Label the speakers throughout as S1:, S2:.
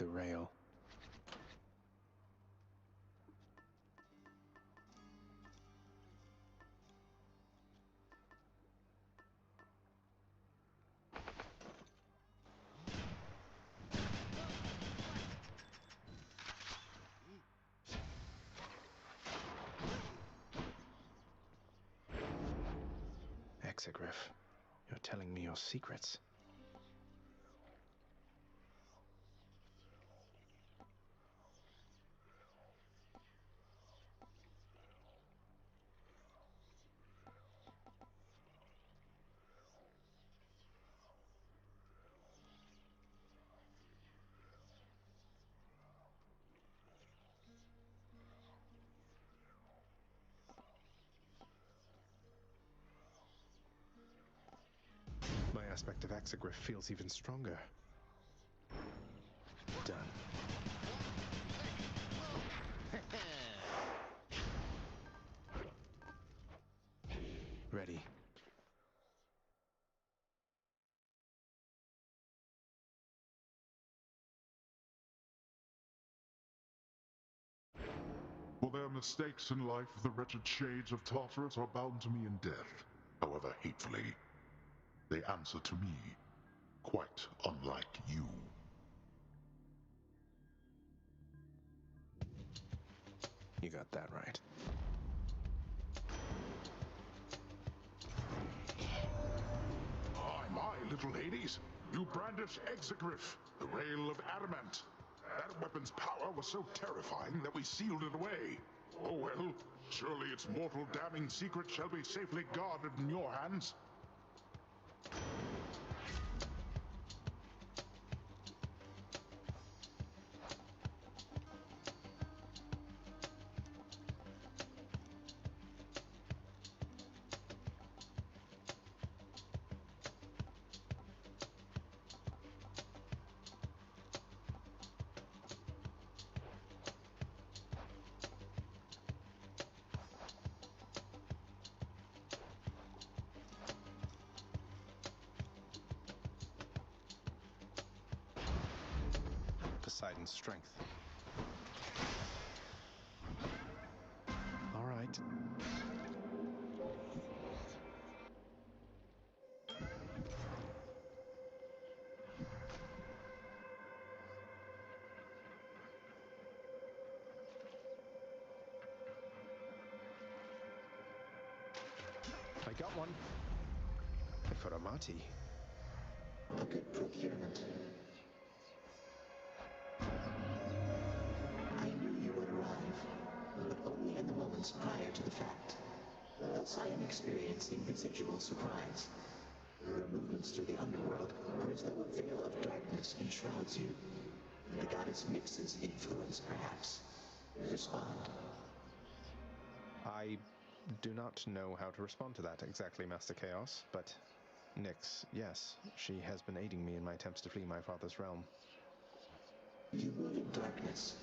S1: the rail. Exegriff, you're telling me your secrets. My aspect of Exegriff feels even stronger. Done. Ready.
S2: For their mistakes in life, the wretched shades of Tartarus are bound to me in death, however hatefully. They answer to me, quite unlike you.
S1: You got that right.
S2: My little ladies, you brandish Exegriff, the rail of adamant. That weapon's power was so terrifying that we sealed it away. Oh well, surely its mortal damning secret shall be safely guarded in your hands.
S1: Poseidon's strength. All right. I got one. For Amati.
S3: A good procurement. I knew you would arrive, but only in the moments prior to the fact. Thus I am experiencing residual surprise. Your movements through the underworld are as though a veil of darkness enshrouds you. The goddess mixes influence, perhaps. Respond.
S1: I do not know how to respond to that exactly, Master Chaos, but Nyx, yes, she has been aiding me in my attempts to flee my father's realm.
S3: You move in darkness,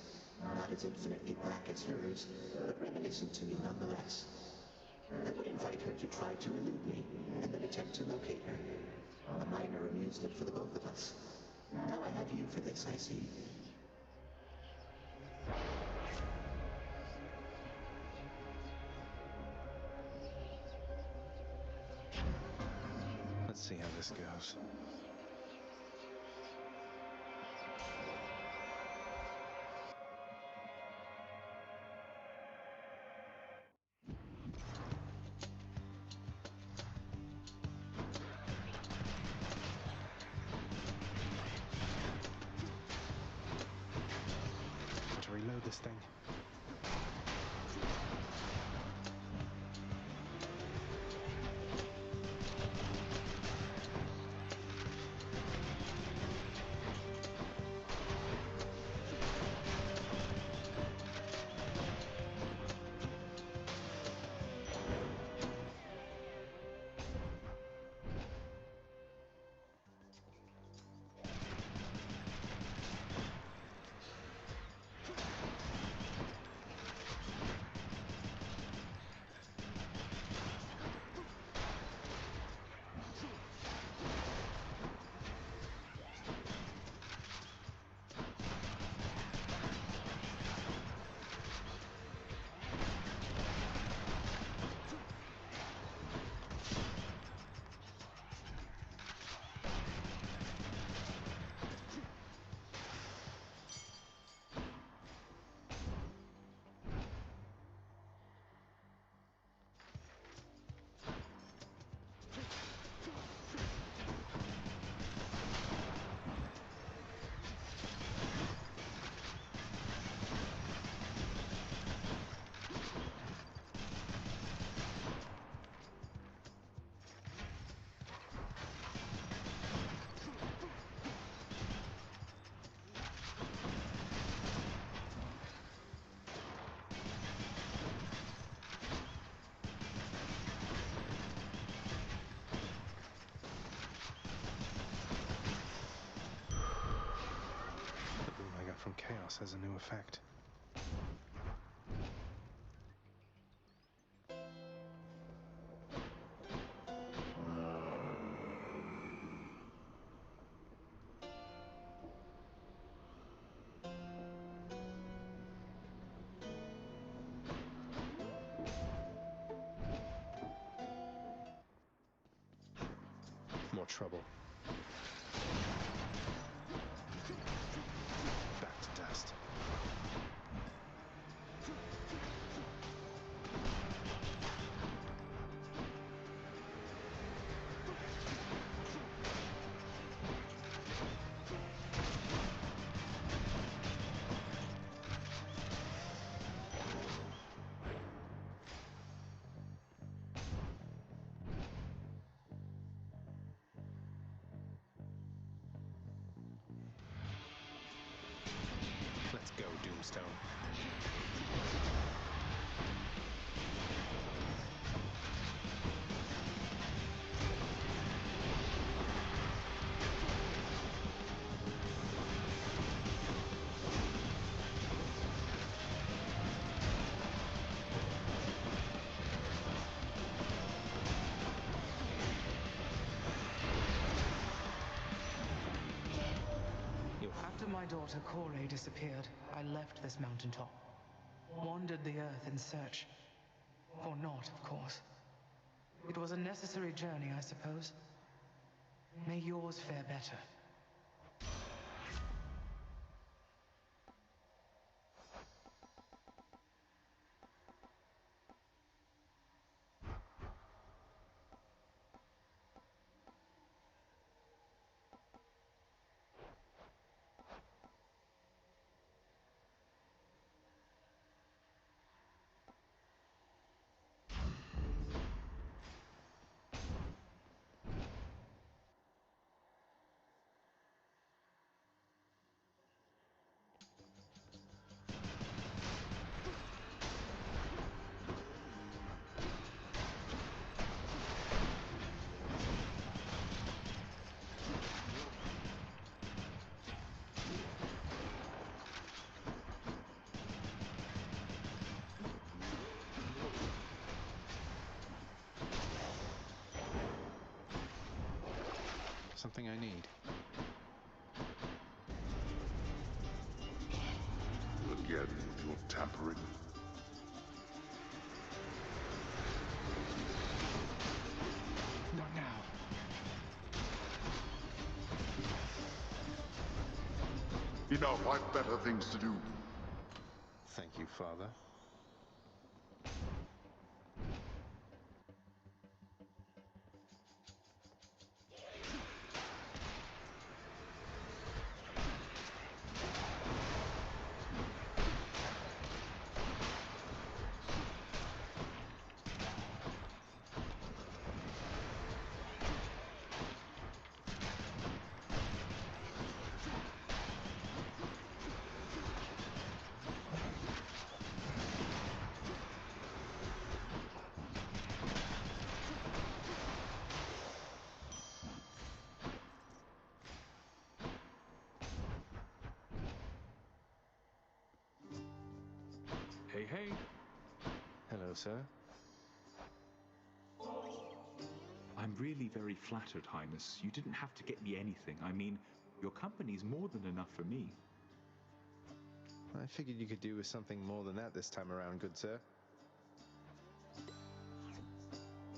S3: not as infinitely black as hers, but reminiscent to me nonetheless. I would invite her to try to elude me, and then attempt to locate her. A minor amusement for the both of us. Now I have you for this, I see.
S1: Let's see how this goes. To reload this thing. chaos has a new effect. More trouble. Back to dust. Let's go, Doomstone.
S4: After my daughter Corey disappeared, I left this mountaintop. Wandered the earth in search. Or not, of course. It was a necessary journey, I suppose. May yours fare better.
S1: Something I need.
S2: Again with your tampering.
S1: Not now.
S2: Enough, I've better things to do.
S1: Thank you, Father.
S5: Hey, hey.
S1: Hello, sir.
S5: I'm really very flattered, Highness. You didn't have to get me anything. I mean, your company's more than enough for me.
S1: I figured you could do with something more than that this time around, good sir.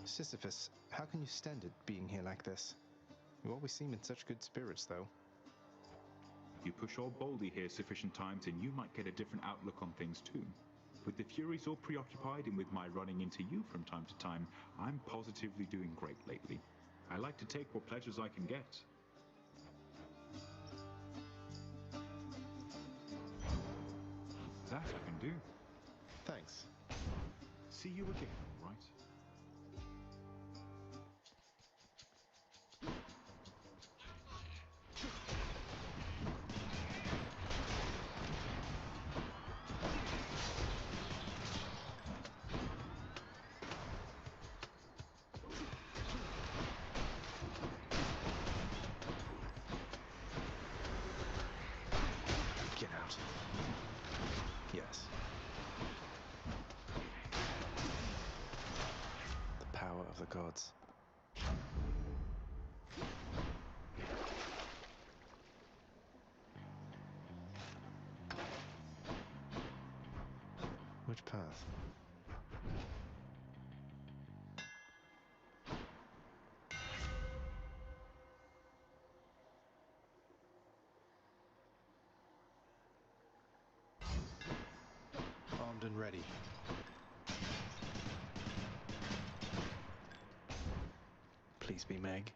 S1: Sisyphus, how can you stand it being here like this? You always seem in such good spirits, though.
S5: You push old Baldy here sufficient times and you might get a different outlook on things too. With the Furies all preoccupied and with my running into you from time to time, I'm positively doing great lately. I like to take what pleasures I can get. That I can do.
S1: Thanks.
S5: See you again, all right?
S1: Get out. of the gods. Which path? Armed and ready. Please be Meg.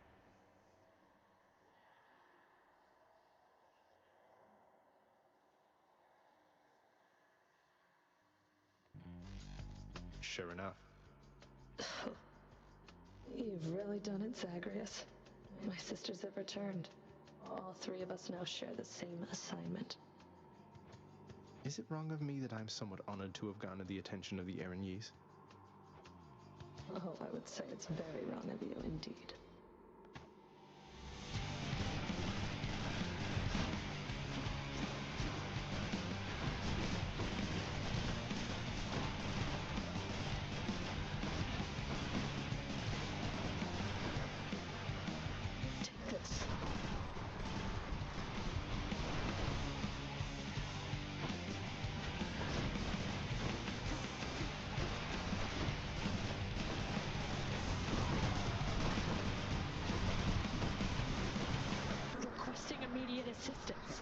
S1: Sure enough.
S6: You've really done it, Zagreus. My sisters have returned. All three of us now share the same assignment.
S1: Is it wrong of me that I'm somewhat honored to have garnered the attention of the Erinyes?
S6: Oh, I would say it's very wrong of you indeed. Take this. Requesting immediate assistance.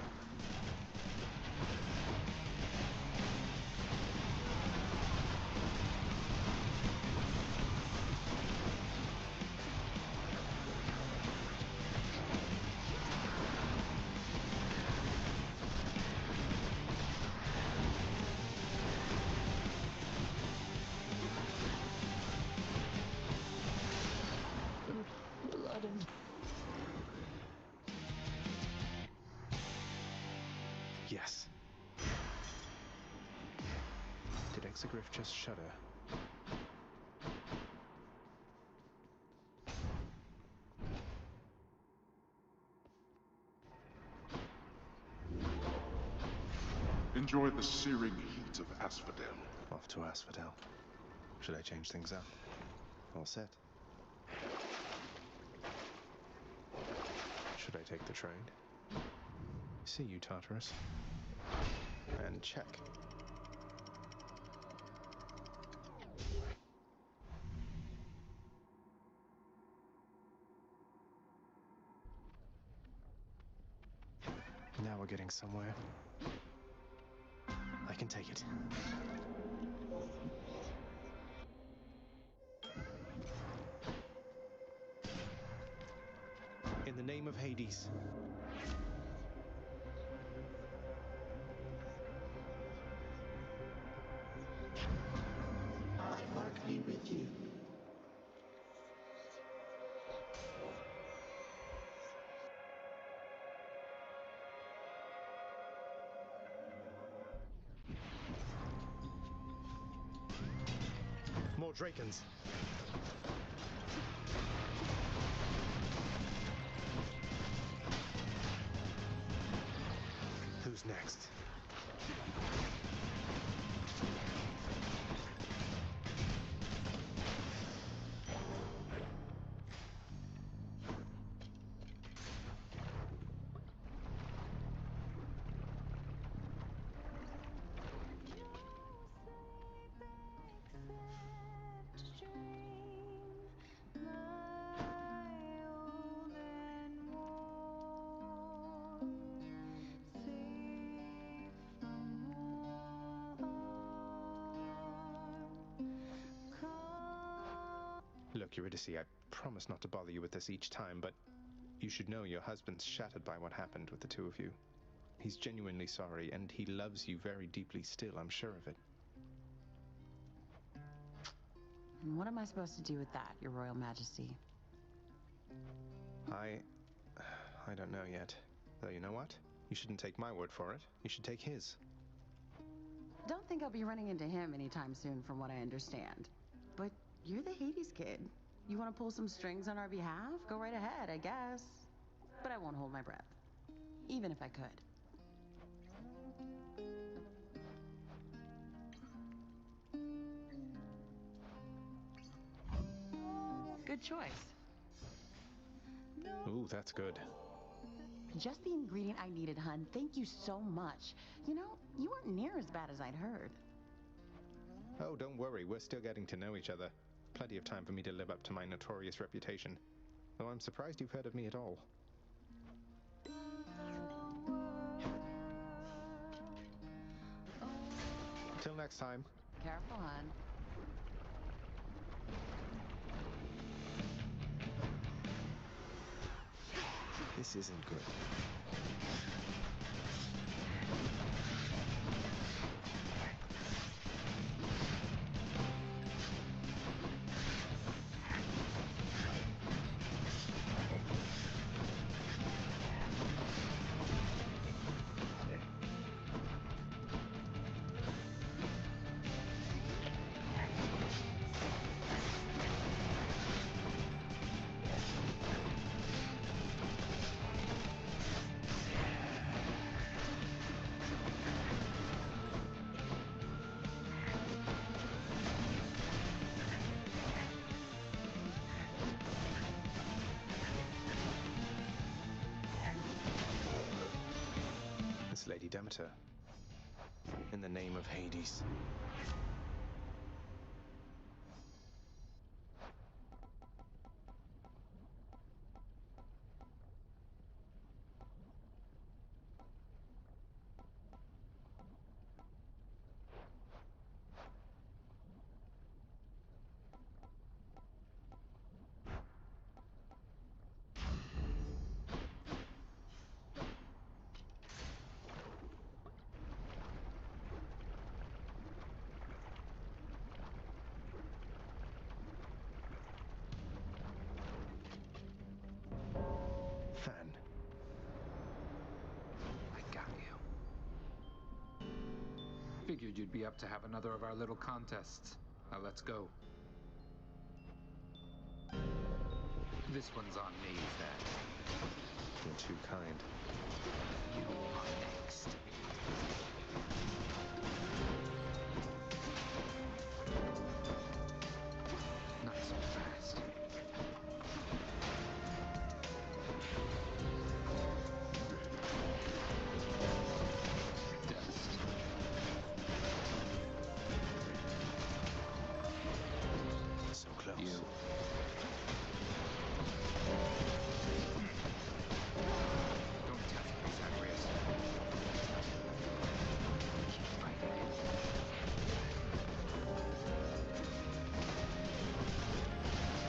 S6: Blood and...
S1: Yes. Did Exegriff just shudder?
S2: Enjoy the searing heat of Asphodel.
S1: Off to Asphodel. Should I change things up? All set. Should I take the train? See you, Tartarus. And check. Now we're getting somewhere. I can take it. In the name of Hades.
S3: My mark be with you.
S1: More Drakens. Who's next? Look, Eurydice, I promise not to bother you with this each time, but you should know your husband's shattered by what happened with the two of you. He's genuinely sorry, and he loves you very deeply still, I'm sure of it.
S7: And what am I supposed to do with that, Your Royal Majesty?
S1: I don't know yet. Though you know what? You shouldn't take my word for it. You should take his.
S7: Don't think I'll be running into him anytime soon, from what I understand. But you're the Hades kid. You want to pull some strings on our behalf? Go right ahead, I guess. But I won't hold my breath. Even if I could. Good choice.
S1: Ooh, that's good.
S7: Just the ingredient I needed, hun. Thank you so much. You know, you weren't near as bad as I'd heard.
S1: Oh, don't worry, we're still getting to know each other. Plenty of time for me to live up to my notorious reputation. Though I'm surprised you've heard of me at all. Till next time.
S7: Careful, hun.
S1: This isn't good. Lady Demeter, in the name of Hades. Fan.
S8: I got you. Figured you'd be up to have another of our little contests. Now let's go. This one's on me, Fan.
S1: You're too kind.
S8: You are next. Not so fast. Dust.
S1: So close.
S8: You. Don't test me, Zagreus. Keep fighting it.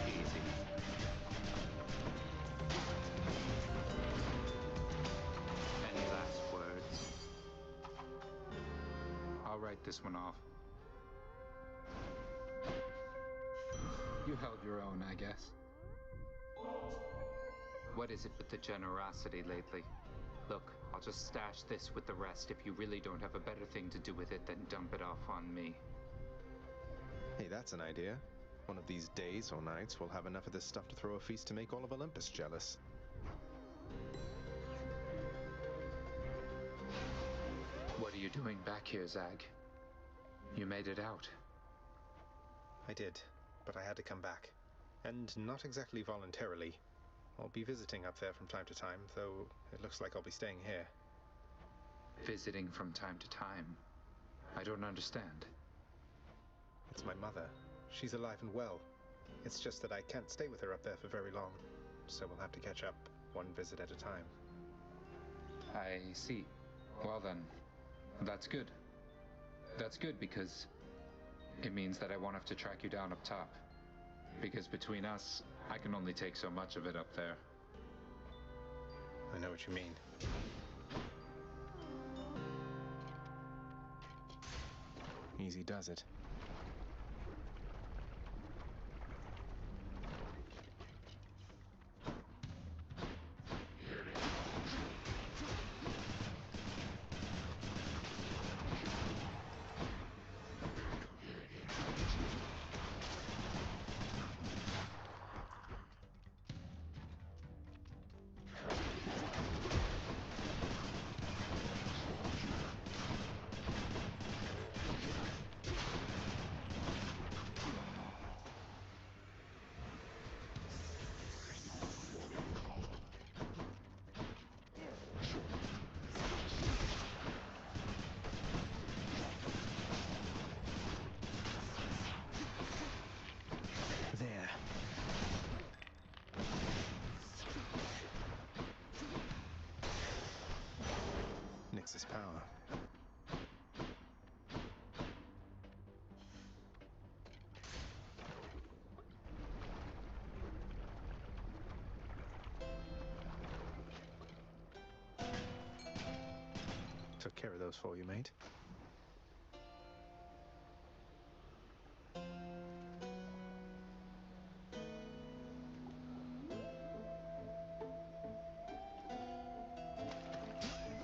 S8: Easy. Any last words? I'll write this one off. You held your own, I guess. What is it with the generosity lately? Look, I'll just stash this with the rest if you really don't have a better thing to do with it than dump it off on me.
S1: Hey, that's an idea. One of these days or nights, we'll have enough of this stuff to throw a feast to make all of Olympus jealous.
S8: What are you doing back here, Zag? You made it out.
S1: I did, but I had to come back. And not exactly voluntarily. I'll be visiting up there from time to time, though it looks like I'll be staying here.
S8: Visiting from time to time? I don't understand.
S1: It's my mother. She's alive and well. It's just that I can't stay with her up there for very long, so we'll have to catch up one visit at a time.
S8: I see. Well then, that's good. That's good because it means that I won't have to track you down up top. Because between us, I can only take so much of it up there.
S1: I know what you mean. Easy does it. his power. Took care of those for you, mate.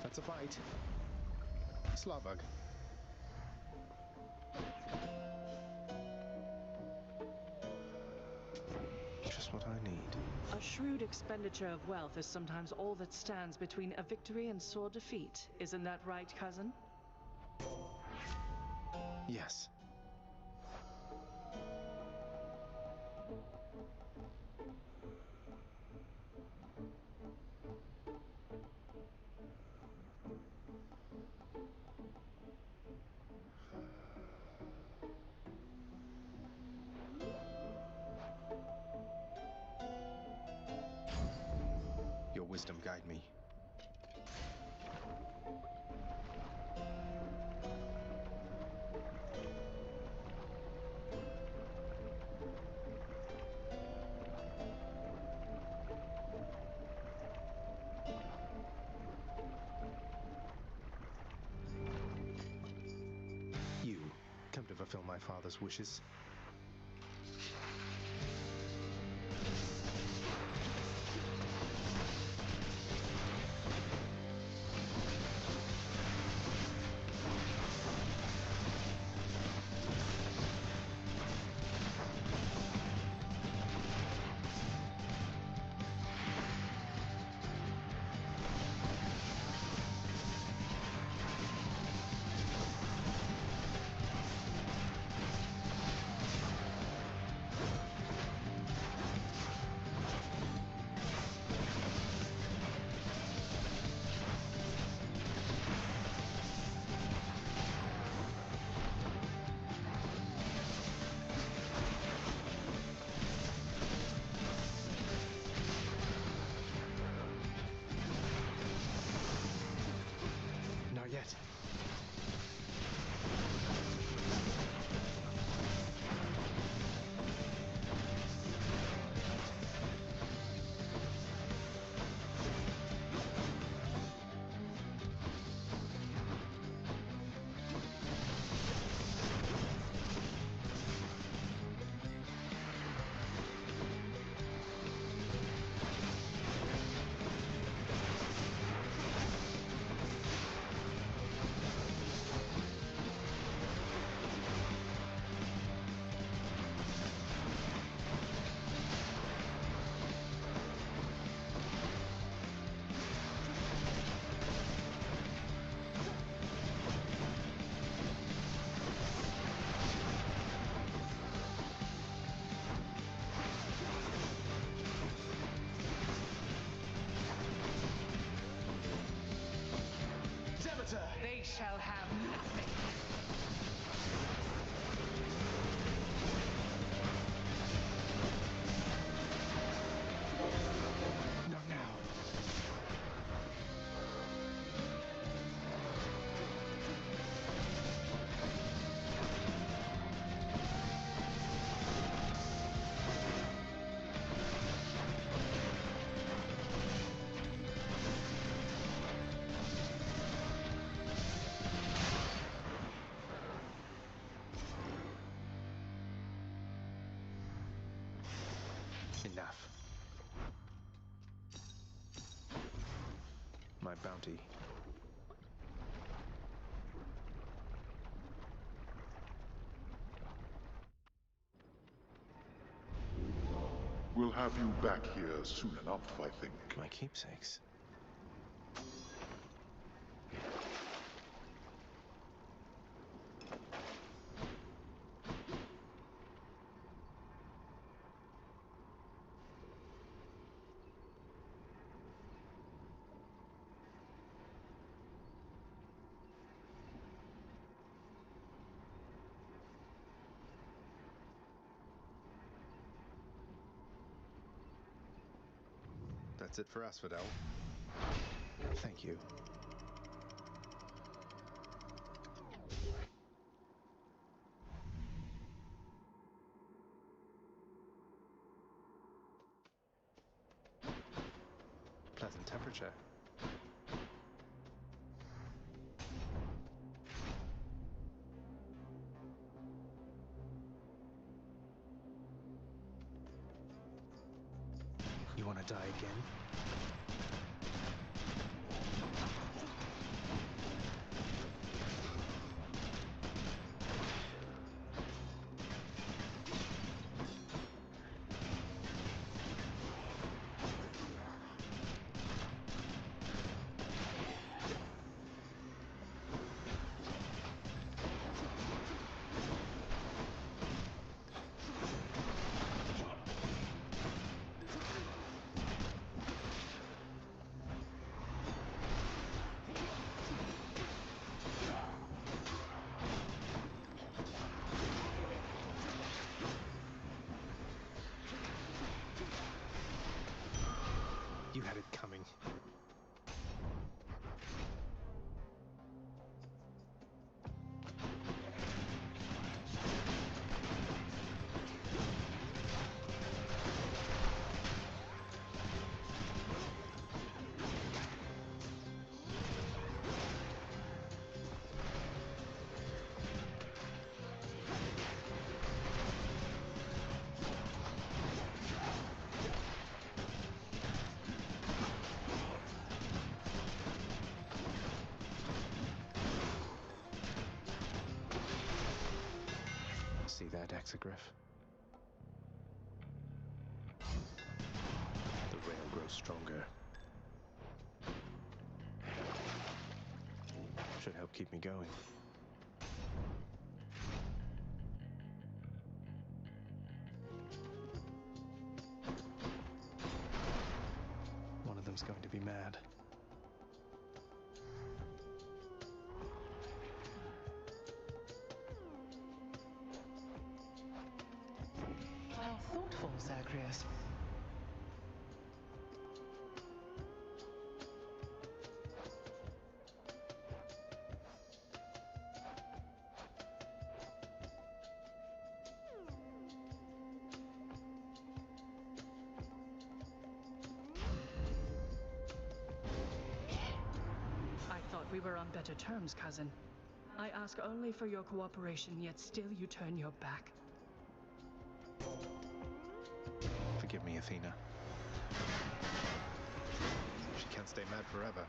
S1: That's a bite. Slarbug. Just what I need.
S9: A shrewd expenditure of wealth is sometimes all that stands between a victory and sore defeat. Isn't that right, cousin?
S1: Yes. Your wisdom guide me. You come to fulfill my father's wishes. Not yet.
S4: They shall have nothing.
S1: Not now. Enough. My bounty.
S2: We'll have you back here soon enough, I think.
S1: My keepsakes. That's it for us, Fidel. Thank you. temperature. You want to die again? You had it coming. See that, Exegriff? The rail grows stronger. Should help keep me going. One of them's going to be mad.
S4: How thoughtful, Zagreus.
S9: I thought we were on better terms, cousin. I ask only for your cooperation, yet still you turn your back.
S1: Forgive me, Athena. She can't stay mad forever.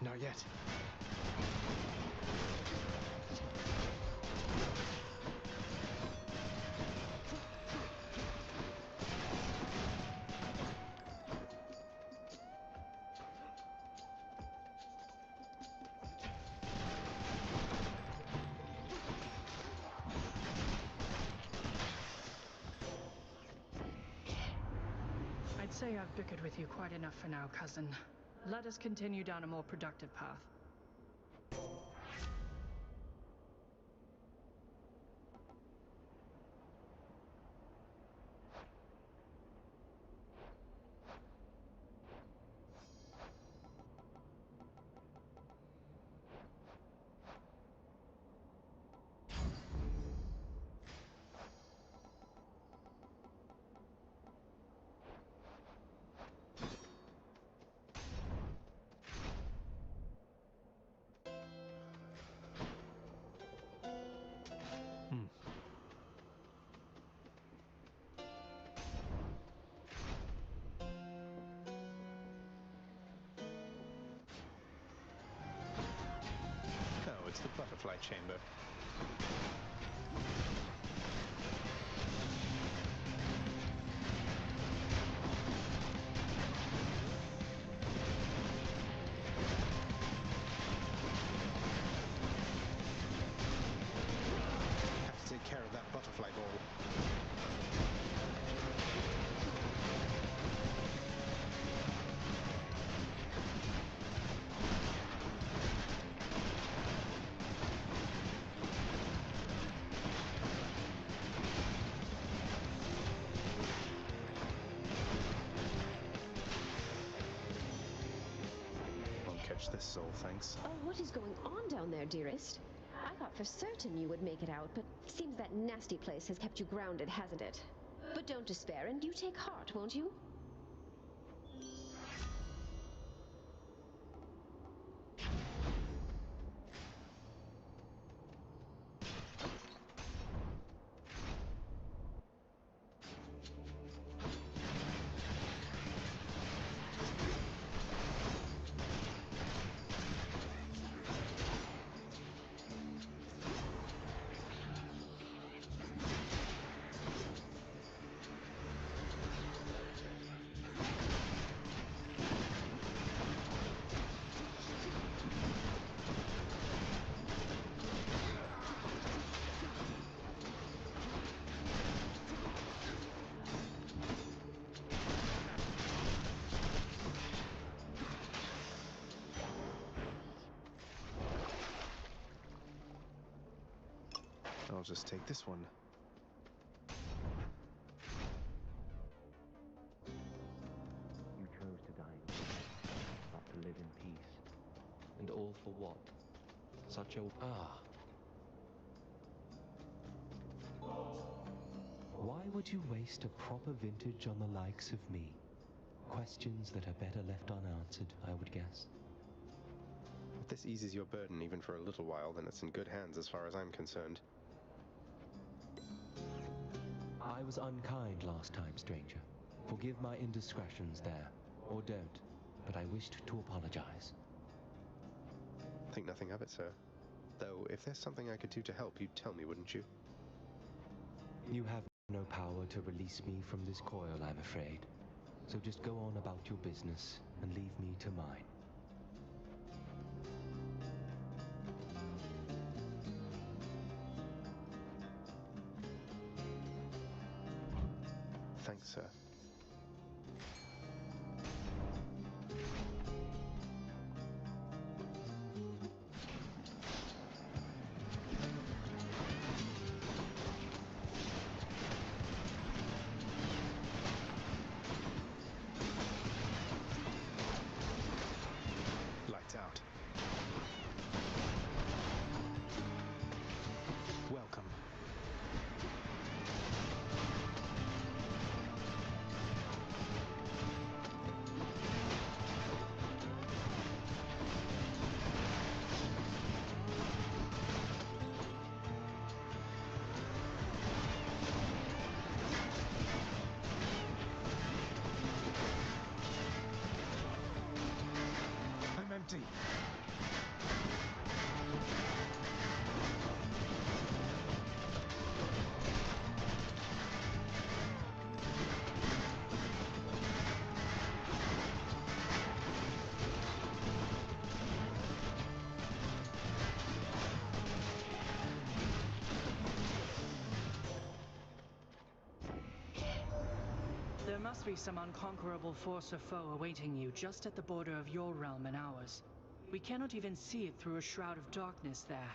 S1: Not yet.
S9: I'd say I've bickered with you quite enough for now, cousin. Let us continue down a more productive path.
S1: it's the butterfly chamber. Have to take care of that butterfly ball. Catch this soul, thanks.
S10: Oh, what is going on down there, dearest? I thought for certain you would make it out, but seems that nasty place has kept you grounded, hasn't it? But don't despair, and you take heart, won't you?
S1: I'll just take this one.
S11: You chose to die, not to live in peace. And all for what? Such a... Why would you waste a proper vintage on the likes of me? Questions that are better left unanswered, I would guess.
S1: If this eases your burden even for a little while, then it's in good hands as far as I'm concerned.
S11: I was unkind last time, stranger. Forgive my indiscretions there, or don't, but I wished to apologize.
S1: Think nothing of it, sir. Though, if there's something I could do to help, you'd tell me, wouldn't you?
S11: You have no power to release me from this coil, I'm afraid. So just go on about your business and leave me to mine.
S1: Thanks, sir. Lights out. Welcome. I'm empty.
S9: There must be some unconquerable force or foe awaiting you just at the border of your realm and ours. We cannot even see it through a shroud of darkness there.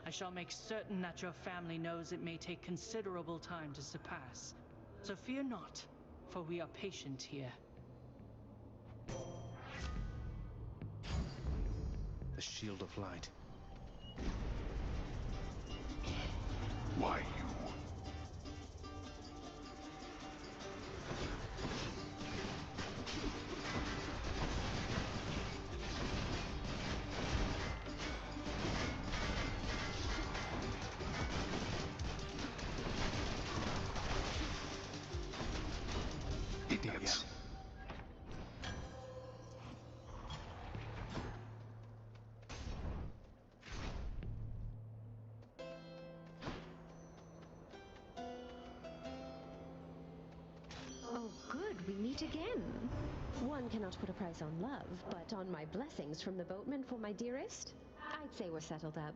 S9: I shall make certain that your family knows it may take considerable time to surpass. So fear not, for we are patient here.
S1: The shield of light.
S2: Why you? Idiots.
S10: we meet again. One cannot put a price on love, but on my blessings from the boatman for my dearest, I'd say we're settled up.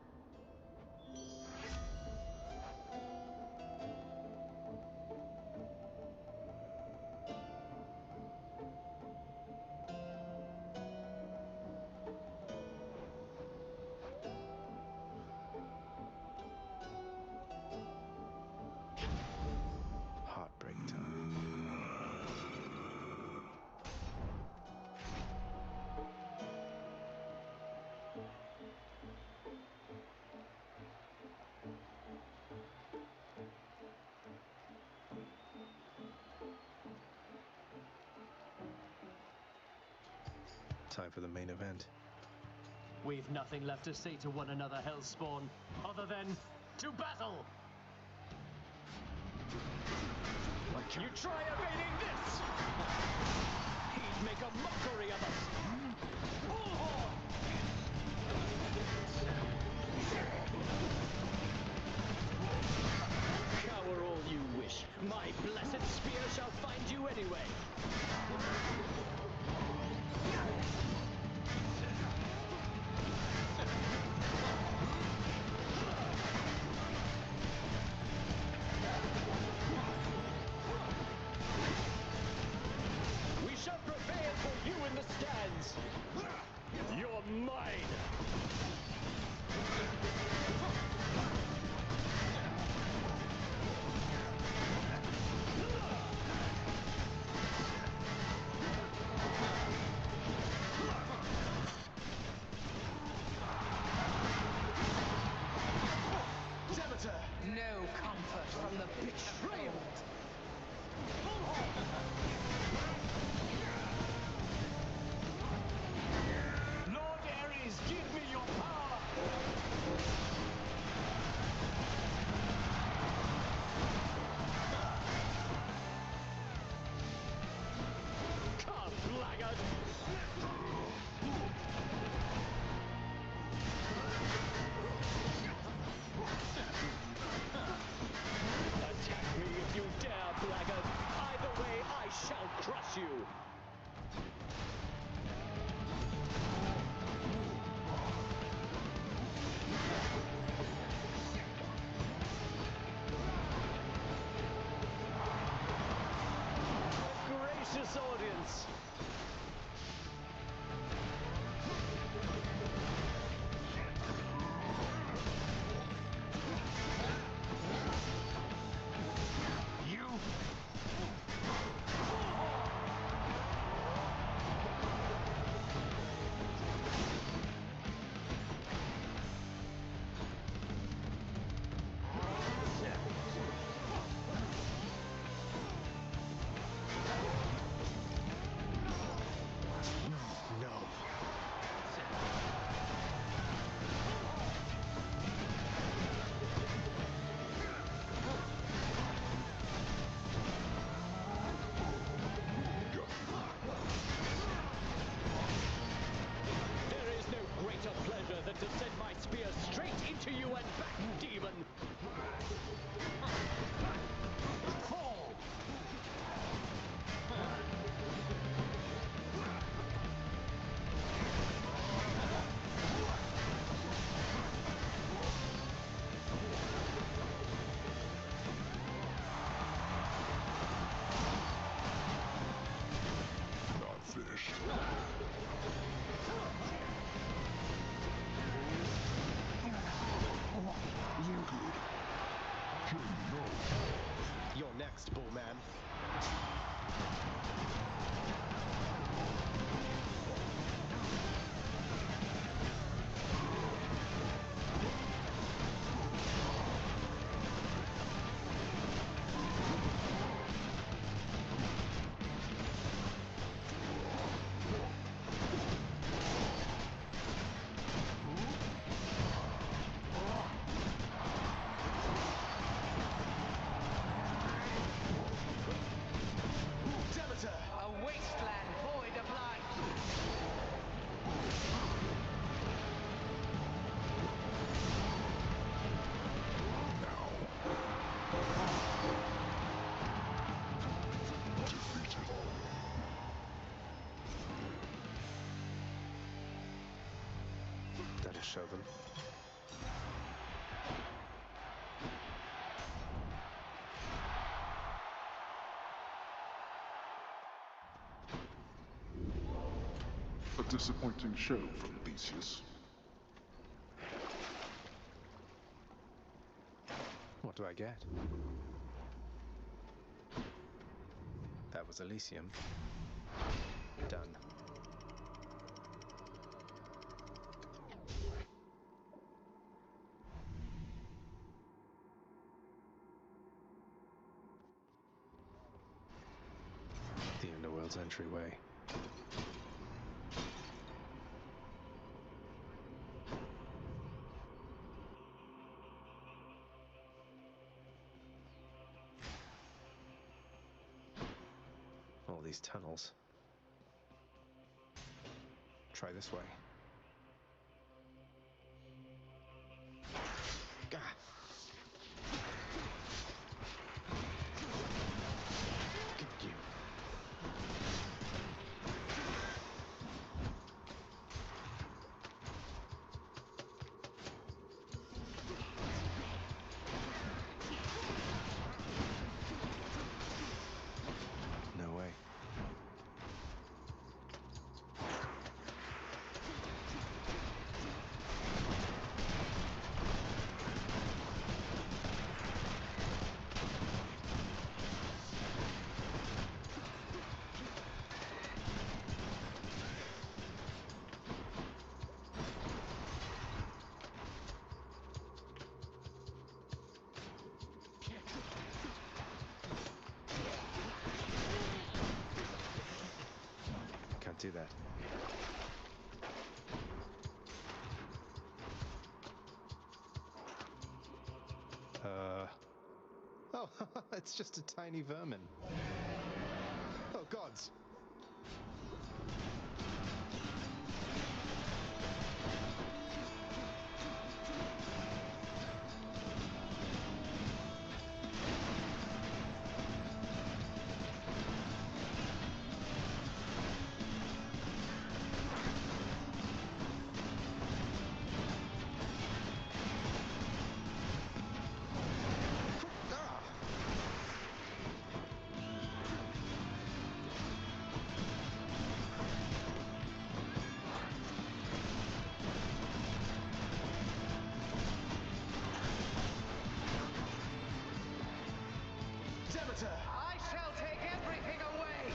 S1: Heartbreak time. Time for the main event.
S12: We've nothing left to say to one another, Hellspawn, other than to battle! You try evading this! He'd make a mockery of us! Bullhorn! Cower all you wish. My blessed spear shall find you anyway! We shall prevail for you in the stands! You're mine!
S4: No comfort from the betrayed.
S12: Lord Ares, give me your power! Come, blackguard! Attack me if you dare, blackguard! Either way, I shall crush you! A gracious audience! You!
S1: No.
S12: There is no greater pleasure than to send my spear straight into you and back, demon! Fall!
S2: Not finished.
S12: You're next, Bullman.
S4: A wasteland void of life.
S1: will show them.
S2: A disappointing show from Theseus.
S1: What do I get? That was Elysium. Done. The Underworld's entryway. All these tunnels. Try this way. Gah! Get you. No way. Can't do that. Oh, it's just a tiny vermin. Oh, gods.
S13: I shall take everything away!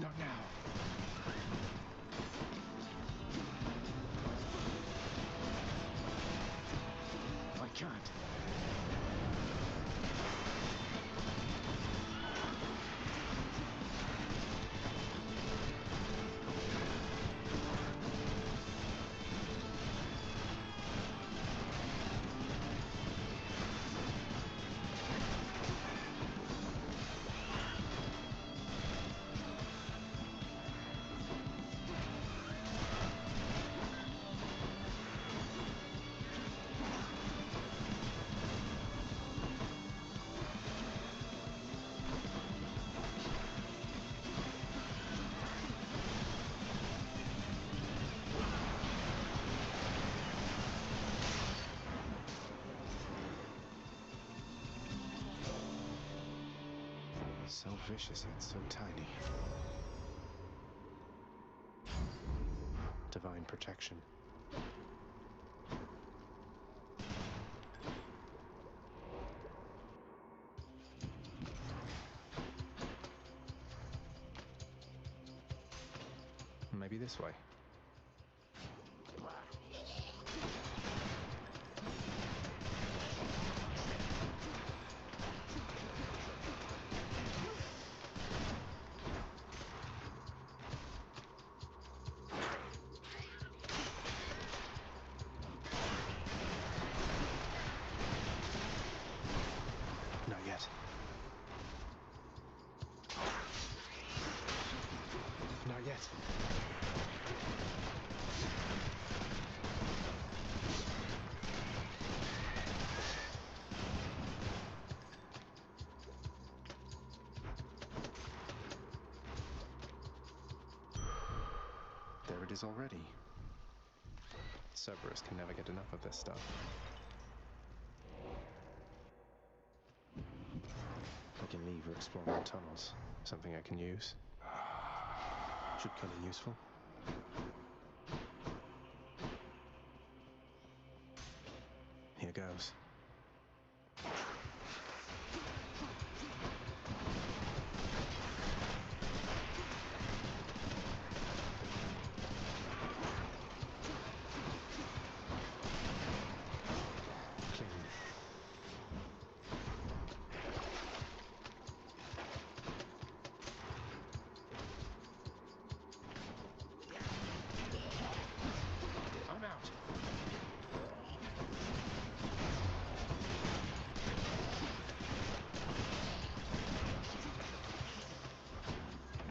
S1: Not now. I can't. So vicious yet so tiny. Divine protection. Maybe this way. it is already. Cerberus can never get enough of this stuff. I can leave or explore more tunnels. Something I can use. Should killing useful? Here goes.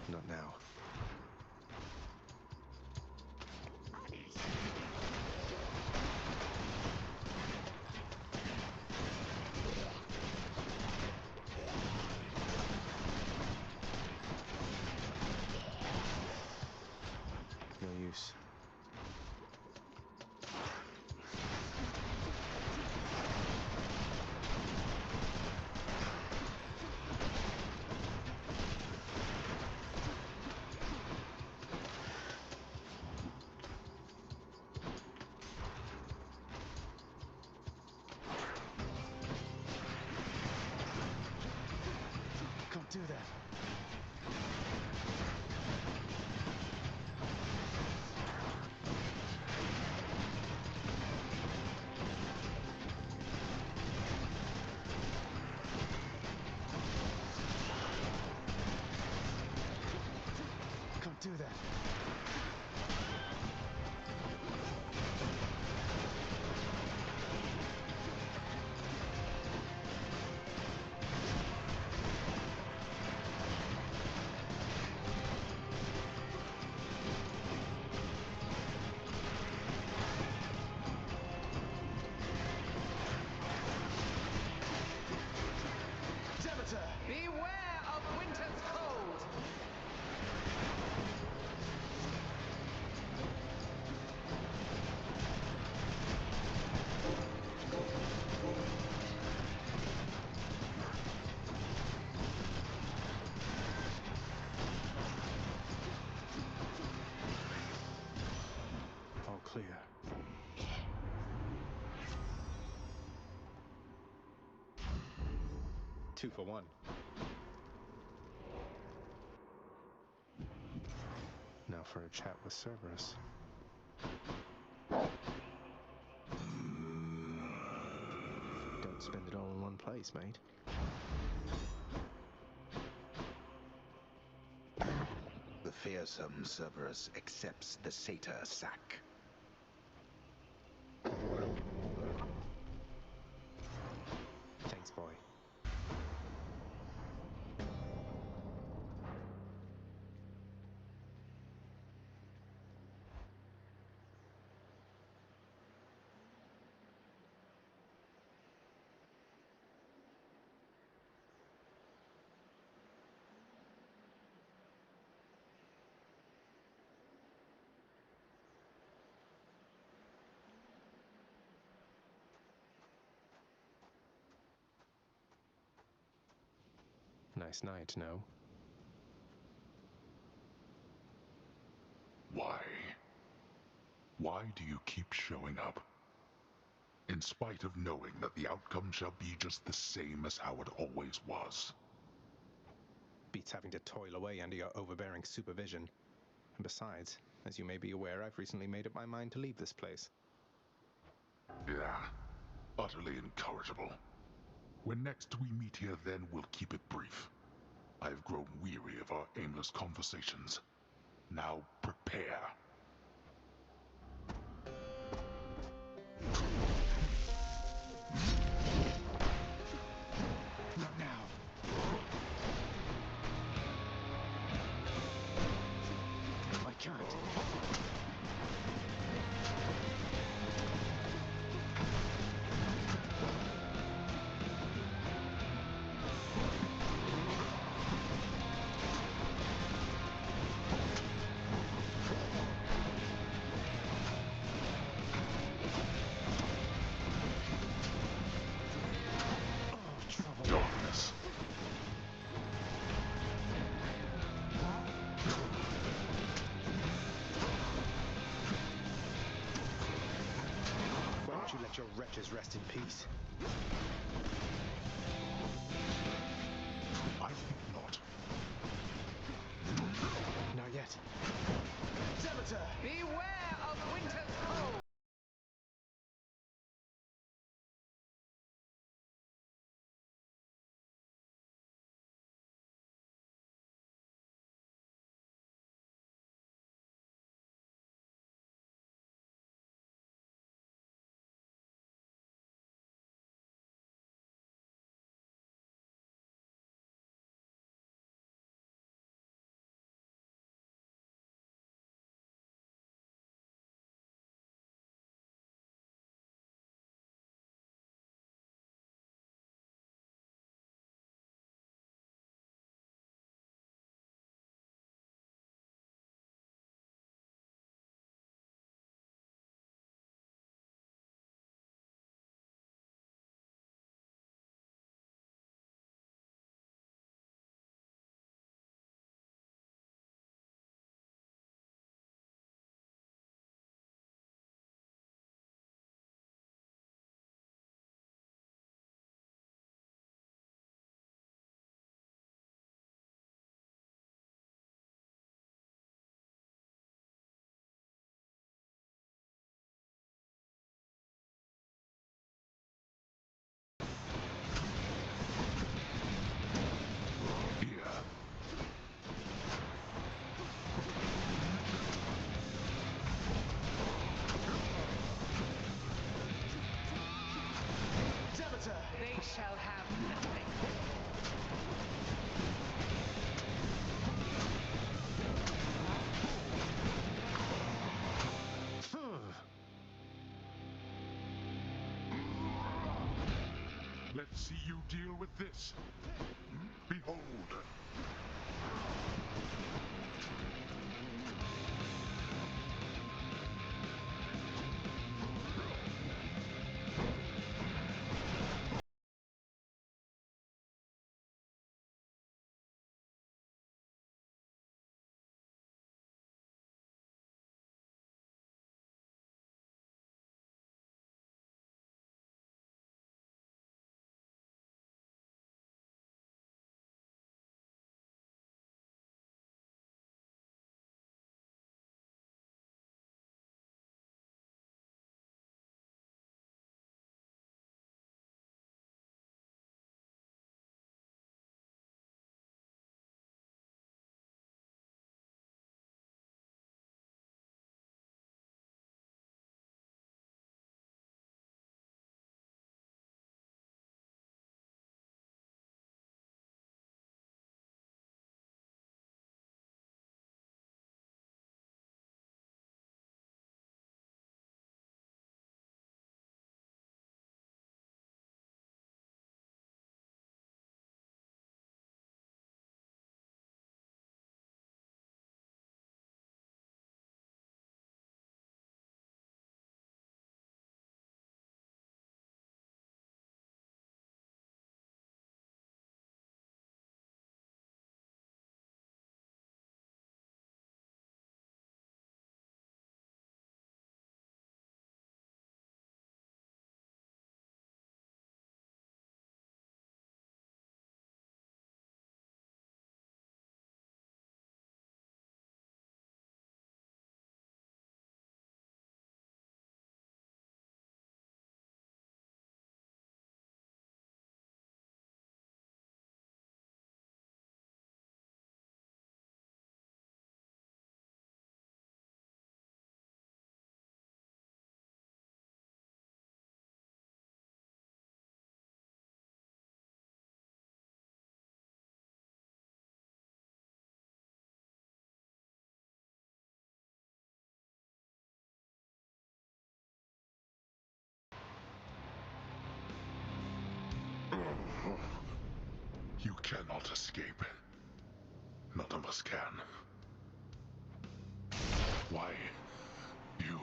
S1: Not now. No use.
S12: Can't do that. Can't do that.
S13: Beware of winter's cold!
S1: All clear. Two for one. Now for a chat with Cerberus. Don't spend it all in one place, mate.
S14: The fearsome Cerberus accepts the satyr sack.
S1: Thanks, boy. Nice night, no?
S2: Why? Why do you keep showing up? In spite of knowing that the outcome shall be just the same as how it always was.
S1: Beats having to toil away under your overbearing supervision. And besides, as you may be aware, I've recently made up my mind to leave this place.
S2: Yeah, utterly incorrigible. When next we meet here, then we'll keep it brief. I've grown weary of our aimless conversations. Now prepare.
S12: Not now. I can't.
S1: your wretches rest in peace.
S2: I think not.
S1: Not yet.
S13: Demeter, beware of winter's cold! They shall have nothing.
S2: Let's see you deal with this. Behold. You cannot escape. None of us can. Why? You...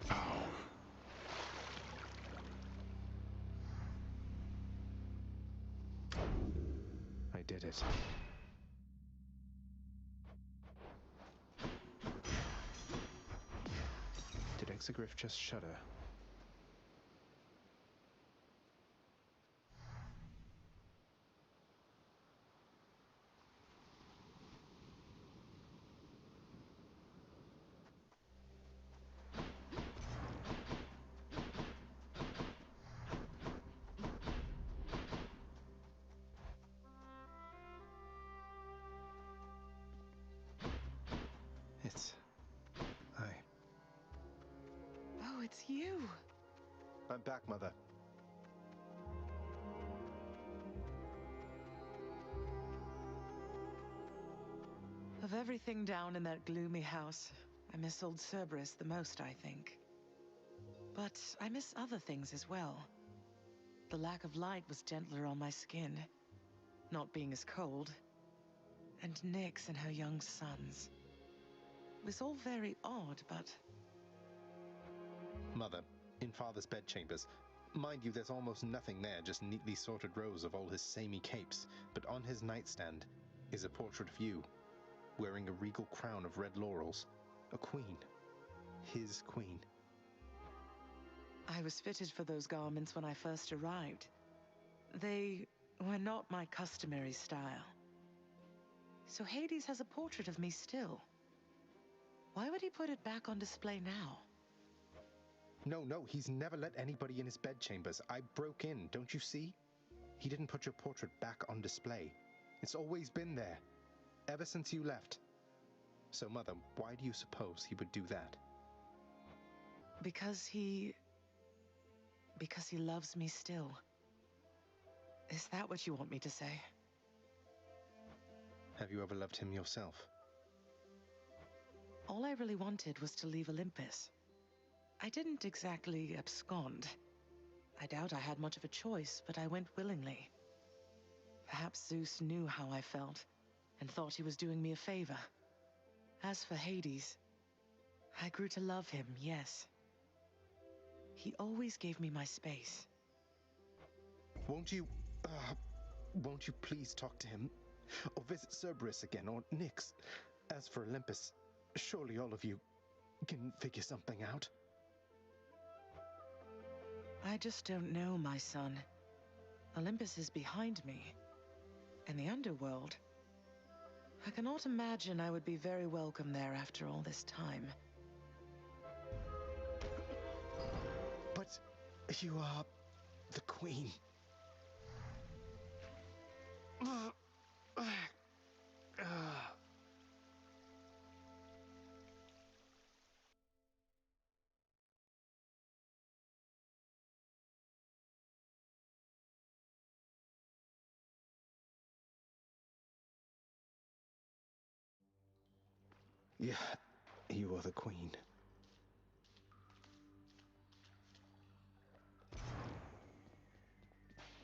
S2: How?
S1: I did it. Did Exegriff just shudder?
S4: it's you.
S1: I'm back, Mother.
S4: Of everything down in that gloomy house, I miss old Cerberus the most, I think. But I miss other things as well. The lack of light was gentler on my skin, not being as cold. And Nyx and her young sons. It was all very odd, but...
S1: Mother, in Father's bedchambers, mind you, there's almost nothing there, just neatly sorted rows of all his samey capes, but on his nightstand is a portrait of you, wearing a regal crown of red laurels, a queen, his queen.
S4: I was fitted for those garments when I first arrived. They were not my customary style. So Hades has a portrait of me still. Why would he put it back on display now?
S1: No, he's never let anybody in his bedchambers. I broke in, don't you see? He didn't put your portrait back on display. It's always been there, ever since you left. So, Mother, why do you suppose he would do that?
S4: Because he loves me still. Is that what you want me to say?
S1: Have you ever loved him yourself?
S4: All I really wanted was to leave Olympus. I didn't exactly abscond. I doubt I had much of a choice, but I went willingly. Perhaps Zeus knew how I felt, and thought he was doing me a favor. As for Hades, I grew to love him, yes. He always gave me my space.
S1: Won't you please talk to him? Or visit Cerberus again, or Nyx? As for Olympus, surely all of you can figure something out.
S4: I just don't know, my son. Olympus is behind me. And the underworld. I cannot imagine I would be very welcome there after all this time.
S1: But you are the queen. Yeah, you are the queen.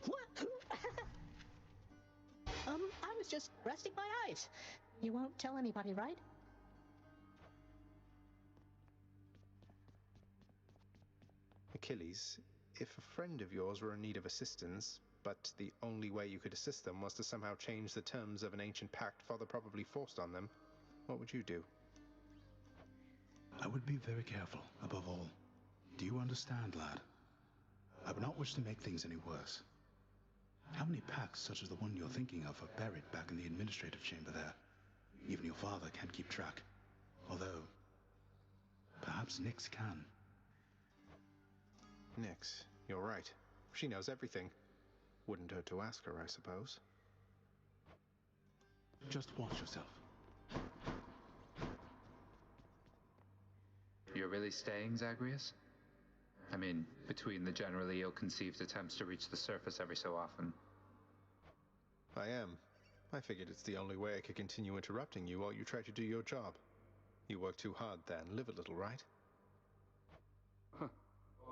S15: What? I was just resting my eyes. You won't tell anybody, right?
S1: Achilles, if a friend of yours were in need of assistance, but the only way you could assist them was to somehow change the terms of an ancient pact Father probably forced on them, what would you do?
S2: I would be very careful, above all. Do you understand, lad? I would not wish to make things any worse. How many pacts such as the one you're thinking of are buried back in the administrative chamber there? Even your father can't keep track. Although, perhaps Nyx can.
S1: Nyx, you're right. She knows everything. Wouldn't hurt to ask her, I suppose.
S2: Just watch yourself.
S8: You're really staying, Zagreus? I mean, between the generally ill-conceived attempts to reach the surface every so often.
S1: I am. I figured it's the only way I could continue interrupting you while you try to do your job. You work too hard then. Live a little, right?
S16: Huh.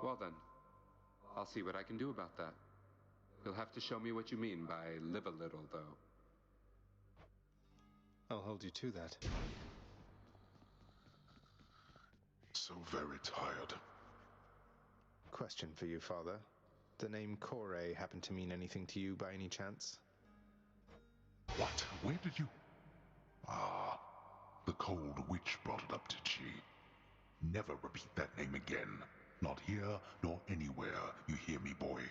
S16: Well then, I'll see what I can do about that. You'll have to show me what you mean by live a little, though.
S1: I'll hold you to that.
S2: So very tired.
S1: Question for you, Father. The name Kore happen to mean anything to you by any chance?
S2: What? Where did you... Ah, the cold witch brought it up, did she? Never repeat that name again. Not here, nor anywhere, you hear me, boy?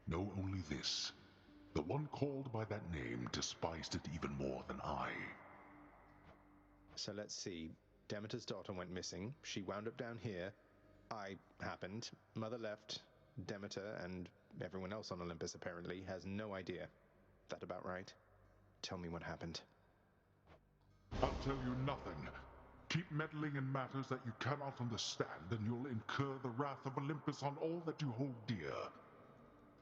S2: Know only this. The one called by that name despised it even more than I.
S1: So let's see. Demeter's daughter went missing. She wound up down here. I happened. Mother left. Demeter and everyone else on Olympus apparently has no idea. That about right? Tell me what happened.
S2: I'll tell you nothing. Keep meddling in matters that you cannot understand, and you'll incur the wrath of Olympus on all that you hold dear.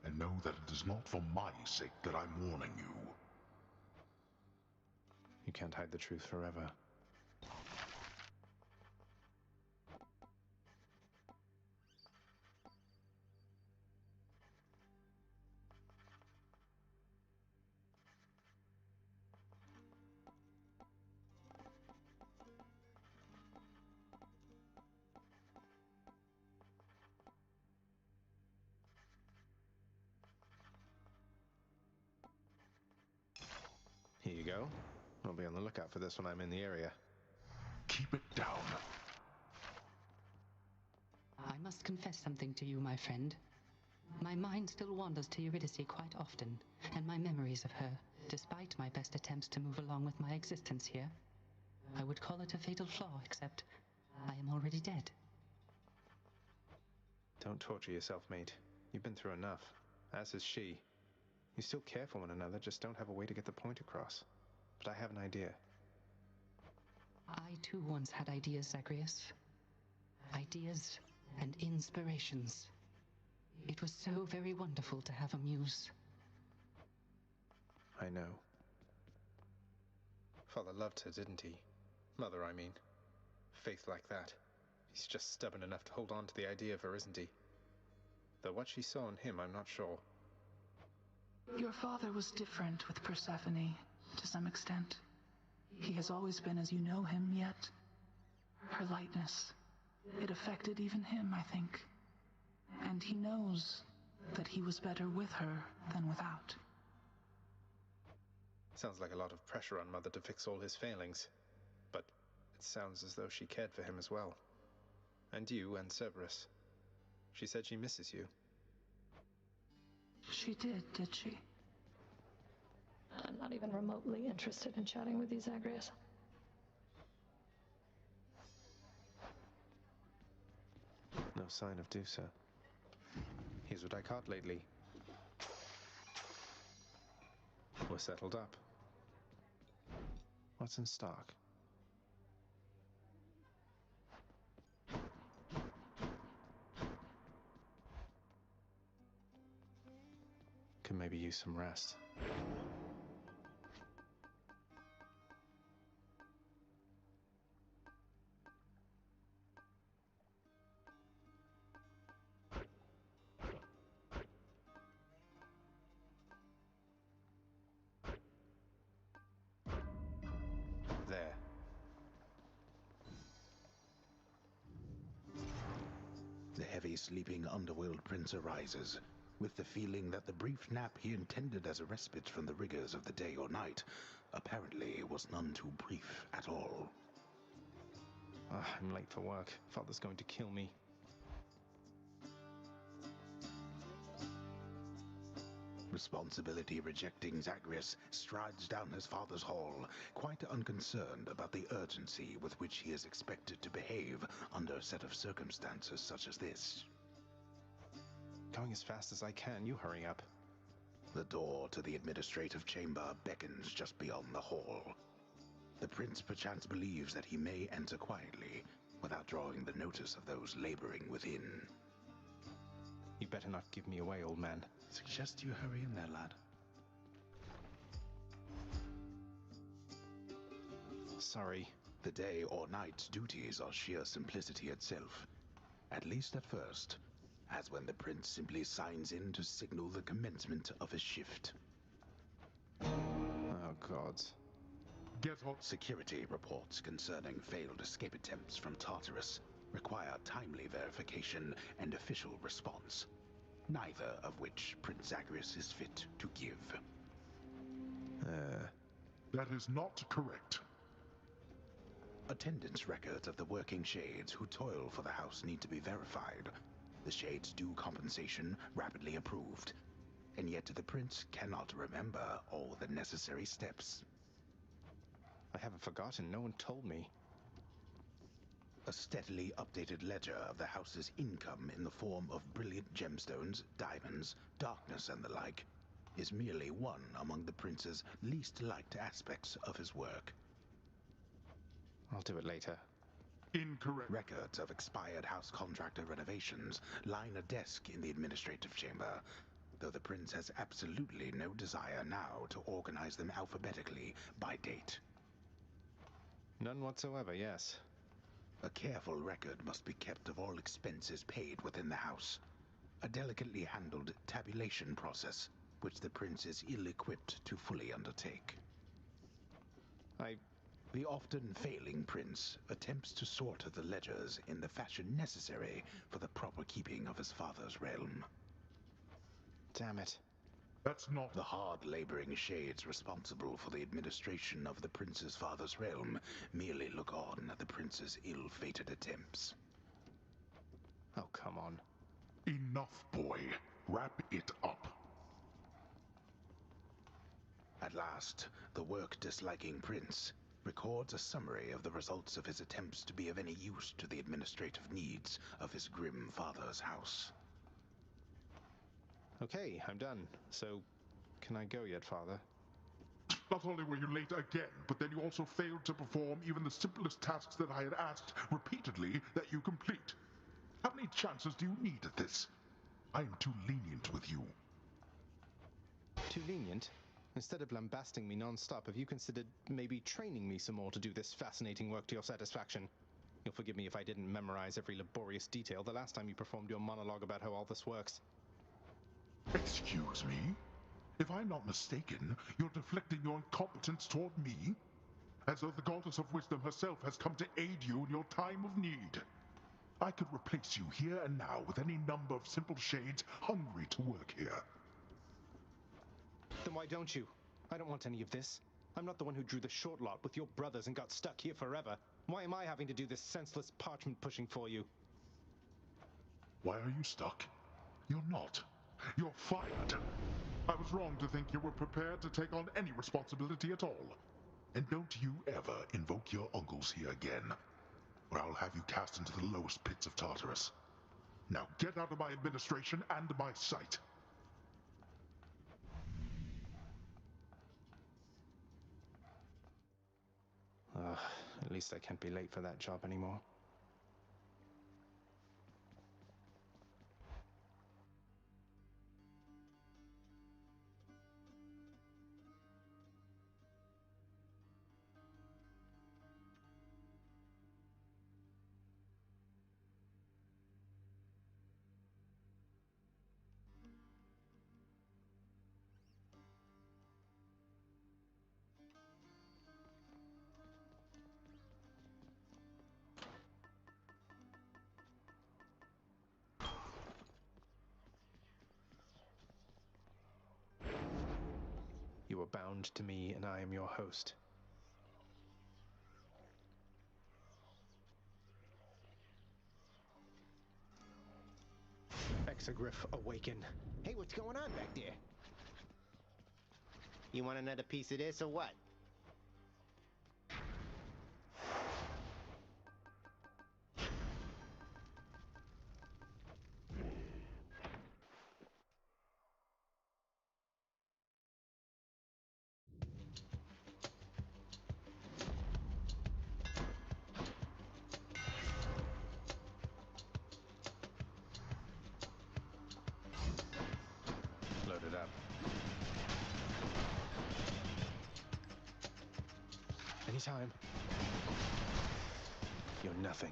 S2: And know that it is not for my sake that I'm warning you.
S1: You can't hide the truth forever. Here you go. I'll be on the lookout for this when I'm in the area.
S2: Keep it down.
S17: I must confess something to you, my friend. My mind still wanders to Eurydice quite often, and my memories of her, despite my best attempts to move along with my existence here. I would call it a fatal flaw, except I am already dead.
S1: Don't torture yourself, mate. You've been through enough, as has she. You still care for one another, just don't have a way to get the point across. But I have an idea.
S17: I too once had ideas, Zagreus. Ideas and inspirations. It was so very wonderful to have a muse.
S1: I know. Father loved her, didn't he? Mother, I mean. Faith like that. He's just stubborn enough to hold on to the idea of her, isn't he? Though what she saw in him, I'm not sure.
S4: Your father was different with Persephone, to some extent. He has always been as you know him, yet her lightness, it affected even him, I think. And he knows that he was better with her than without.
S1: Sounds like a lot of pressure on Mother to fix all his failings. But it sounds as though she cared for him as well. And you and Cerberus. She said she misses you.
S4: She did she?
S6: I'm not even remotely interested in chatting with you, Zagreus.
S1: No sign of Dusa. Here's what I caught lately. We're settled up. What's in stock? Could maybe use some rest. There.
S14: The heavy sleeping underworld prince arises, with the feeling that the brief nap he intended as a respite from the rigors of the day or night apparently was none too brief at all.
S1: I'm late for work. Father's going to kill me.
S14: Responsibility rejecting Zagreus strides down his father's hall, quite unconcerned about the urgency with which he is expected to behave under a set of circumstances such as this.
S1: Going as fast as I can, you hurry up.
S14: The door to the administrative chamber beckons just beyond the hall. The prince perchance believes that he may enter quietly, without drawing the notice of those laboring within.
S1: You better not give me away, old man.
S14: Suggest you hurry in there, lad.
S1: Sorry.
S14: The day or night's duties are sheer simplicity itself, at least at first, as when the prince simply signs in to signal the commencement of his shift.
S1: Oh, gods.
S14: Get on. Security reports concerning failed escape attempts from Tartarus require timely verification and official response, neither of which Prince Zagreus is fit to give.
S2: That is not correct.
S14: Attendance records of the working shades who toil for the house need to be verified. The shades' due compensation rapidly approved, and yet the prince cannot remember all the necessary steps.
S1: I haven't forgotten. No one told me.
S14: A steadily updated ledger of the house's income in the form of brilliant gemstones, diamonds, darkness, and the like is merely one among the prince's least liked aspects of his work.
S1: I'll do it later.
S2: Incorrect.
S14: Records of expired house contractor renovations line a desk in the administrative chamber, though the prince has absolutely no desire now to organize them alphabetically by date.
S1: None whatsoever, yes.
S14: A careful record must be kept of all expenses paid within the house. A delicately handled tabulation process, which the prince is ill-equipped to fully undertake. The often failing prince attempts to sort the ledgers in the fashion necessary for the proper keeping of his father's realm.
S1: Damn it.
S2: That's not...
S14: The hard-laboring shades responsible for the administration of the prince's father's realm merely look on at the prince's ill-fated attempts.
S1: Oh, come on.
S2: Enough, boy. Wrap it up.
S14: At last, the work-disliking prince records a summary of the results of his attempts to be of any use to the administrative needs of his grim father's house.
S1: Okay, I'm done. So, can I go yet, Father?
S2: Not only were you late again, but then you also failed to perform even the simplest tasks that I had asked repeatedly that you complete. How many chances do you need at this? I am too lenient with you.
S1: Too lenient? Instead of lambasting me non-stop, have you considered maybe training me some more to do this fascinating work to your satisfaction? You'll forgive me if I didn't memorize every laborious detail the last time you performed your monologue about how all this works.
S2: Excuse me? If I'm not mistaken, you're deflecting your incompetence toward me? As though the goddess of wisdom herself has come to aid you in your time of need. I could replace you here and now with any number of simple shades hungry to work here.
S1: Then why don't you? I don't want any of this. I'm not the one who drew the short lot with your brothers and got stuck here forever. Why am I having to do this senseless parchment pushing for you?
S2: Why are you stuck? You're not. You're fired. I was wrong to think you were prepared to take on any responsibility at all. And don't you ever invoke your uncles here again, or I'll have you cast into the lowest pits of Tartarus. Now get out of my administration and my sight.
S1: At least I can't be late for that job anymore. You are bound to me, and I am your host. Exegriff, awaken.
S18: Hey, what's going on back there? You want another piece of this or what?
S1: Load it up. Anytime. You're nothing.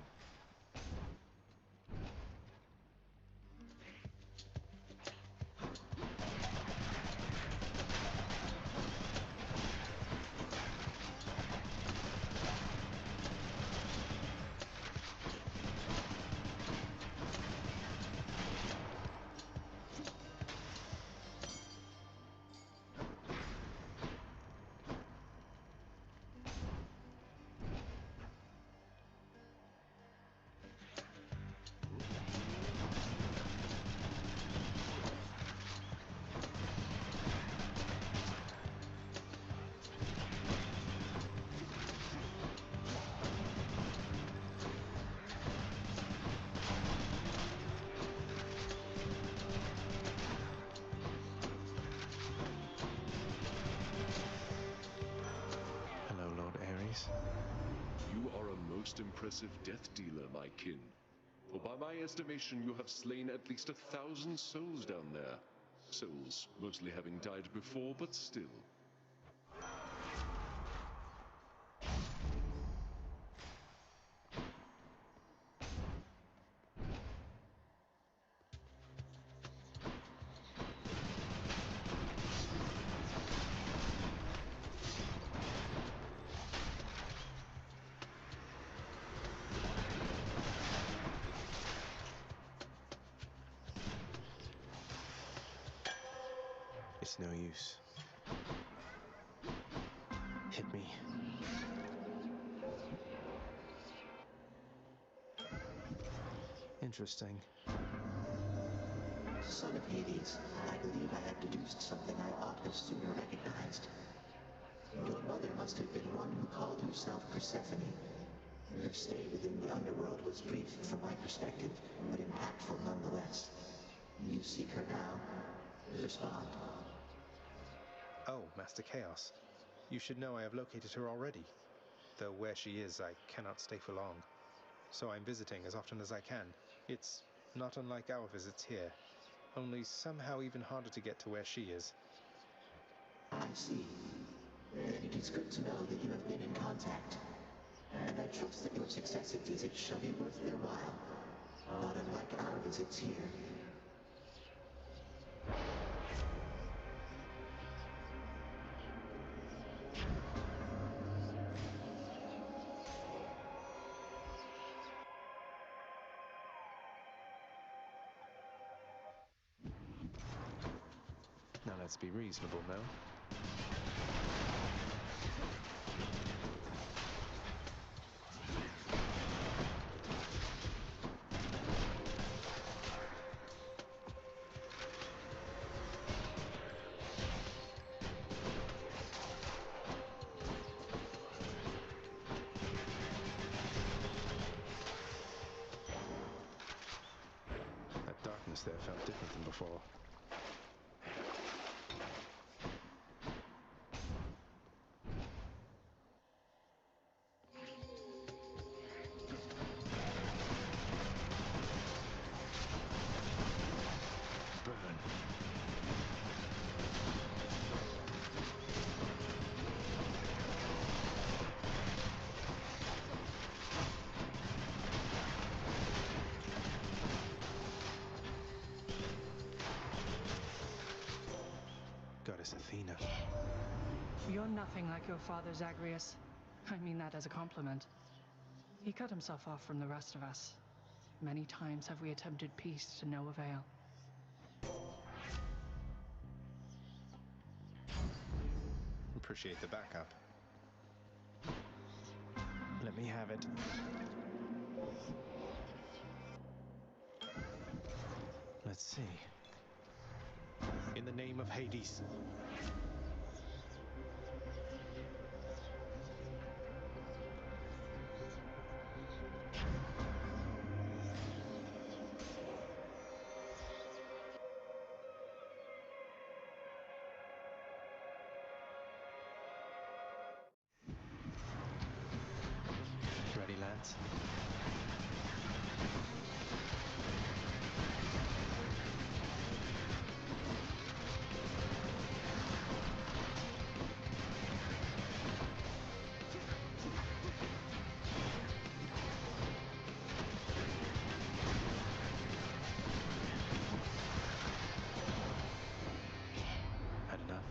S19: most impressive death dealer, my kin. For by my estimation, you have slain at least 1,000 souls down there. Souls mostly having died before, but still.
S1: It's no use. Hit me. Interesting.
S3: Son of Hades, I believe I have deduced something I ought have sooner recognized. Your mother must have been one who called herself Persephone. Her stay within the underworld was brief from my perspective, but impactful nonetheless. You seek her now. Respond.
S1: Oh, Master Chaos. You should know I have located her already. Though where she is, I cannot stay for long. So I'm visiting as often as I can. It's not unlike our visits here, only somehow even harder to get to where she is.
S3: I see. Then it is good to know that you have been in contact. And I trust that your successive visits shall be worth their while. Not unlike our visits here.
S1: Now let's be reasonable, no? That darkness there felt different than before. Goddess Athena.
S9: You're nothing like your father, Zagreus. I mean that as a compliment. He cut himself off from the rest of us. Many times have we attempted peace to no avail.
S1: Appreciate the backup. Let me have it. Let's see. In the name of Hades. Ready, lads? Had enough?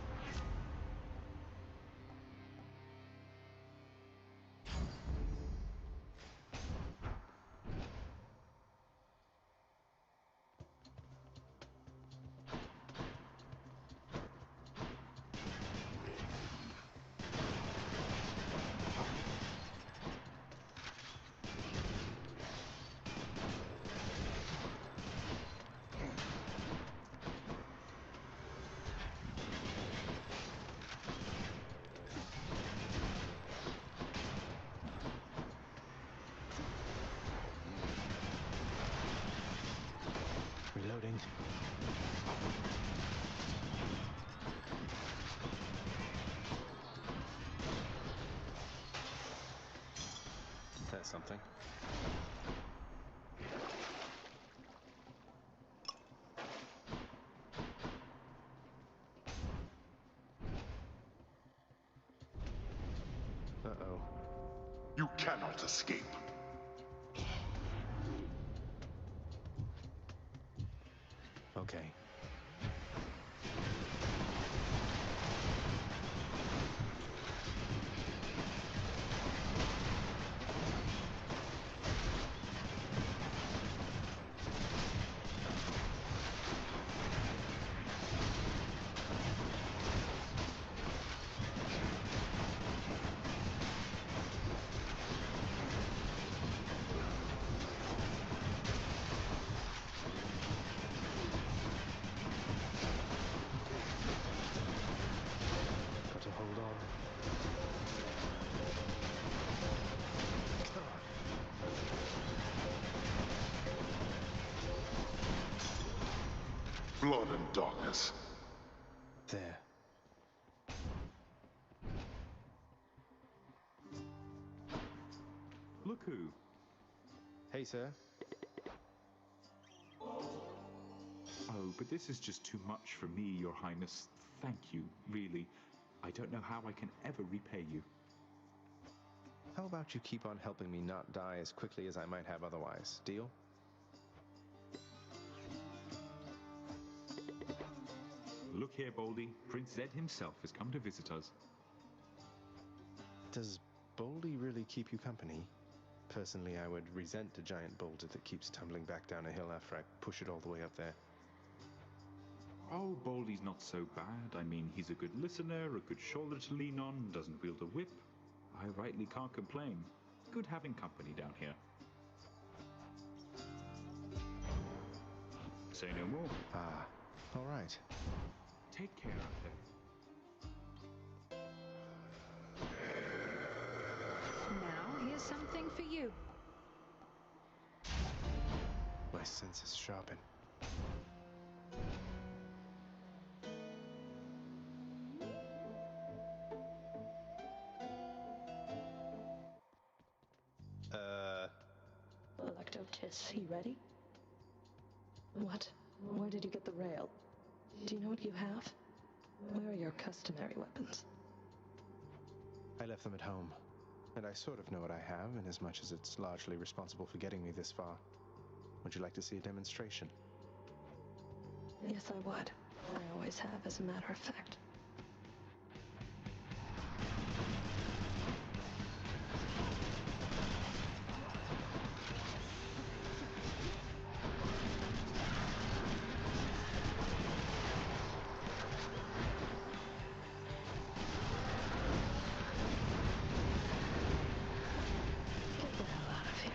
S1: something. Uh-oh.
S2: You cannot escape.
S1: Okay. Got to hold on. Come on.
S2: Blood and darkness.
S1: There.
S5: Look who.
S1: Hey, sir.
S5: Oh, but this is just too much for me, Your Highness. Thank you, really. I don't know how I can ever repay you.
S1: How about you keep on helping me not die as quickly as I might have otherwise? Deal?
S5: Look here, Baldy. Prince Zed himself has come to visit us.
S1: Does Boldy really keep you company? Personally, I would resent a giant boulder that keeps tumbling back down a hill after I push it all the way up there.
S5: Oh, Baldy's not so bad. I mean, he's a good listener, a good shoulder to lean on, doesn't wield a whip. I rightly can't complain. Good having company down here. Say no more.
S1: Ah, all right.
S5: Take care up there.
S20: Now, here's something for you.
S1: My senses sharpen.
S6: Electotis, you ready? What? Where did you get the rail? Do you know what you have? Where are your customary weapons?
S1: I left them at home, and I sort of know what I have, in as much as it's largely responsible for getting me this far. Would you like to see a demonstration?
S6: Yes, I would. I always have, as a matter of fact. Get the hell out of here.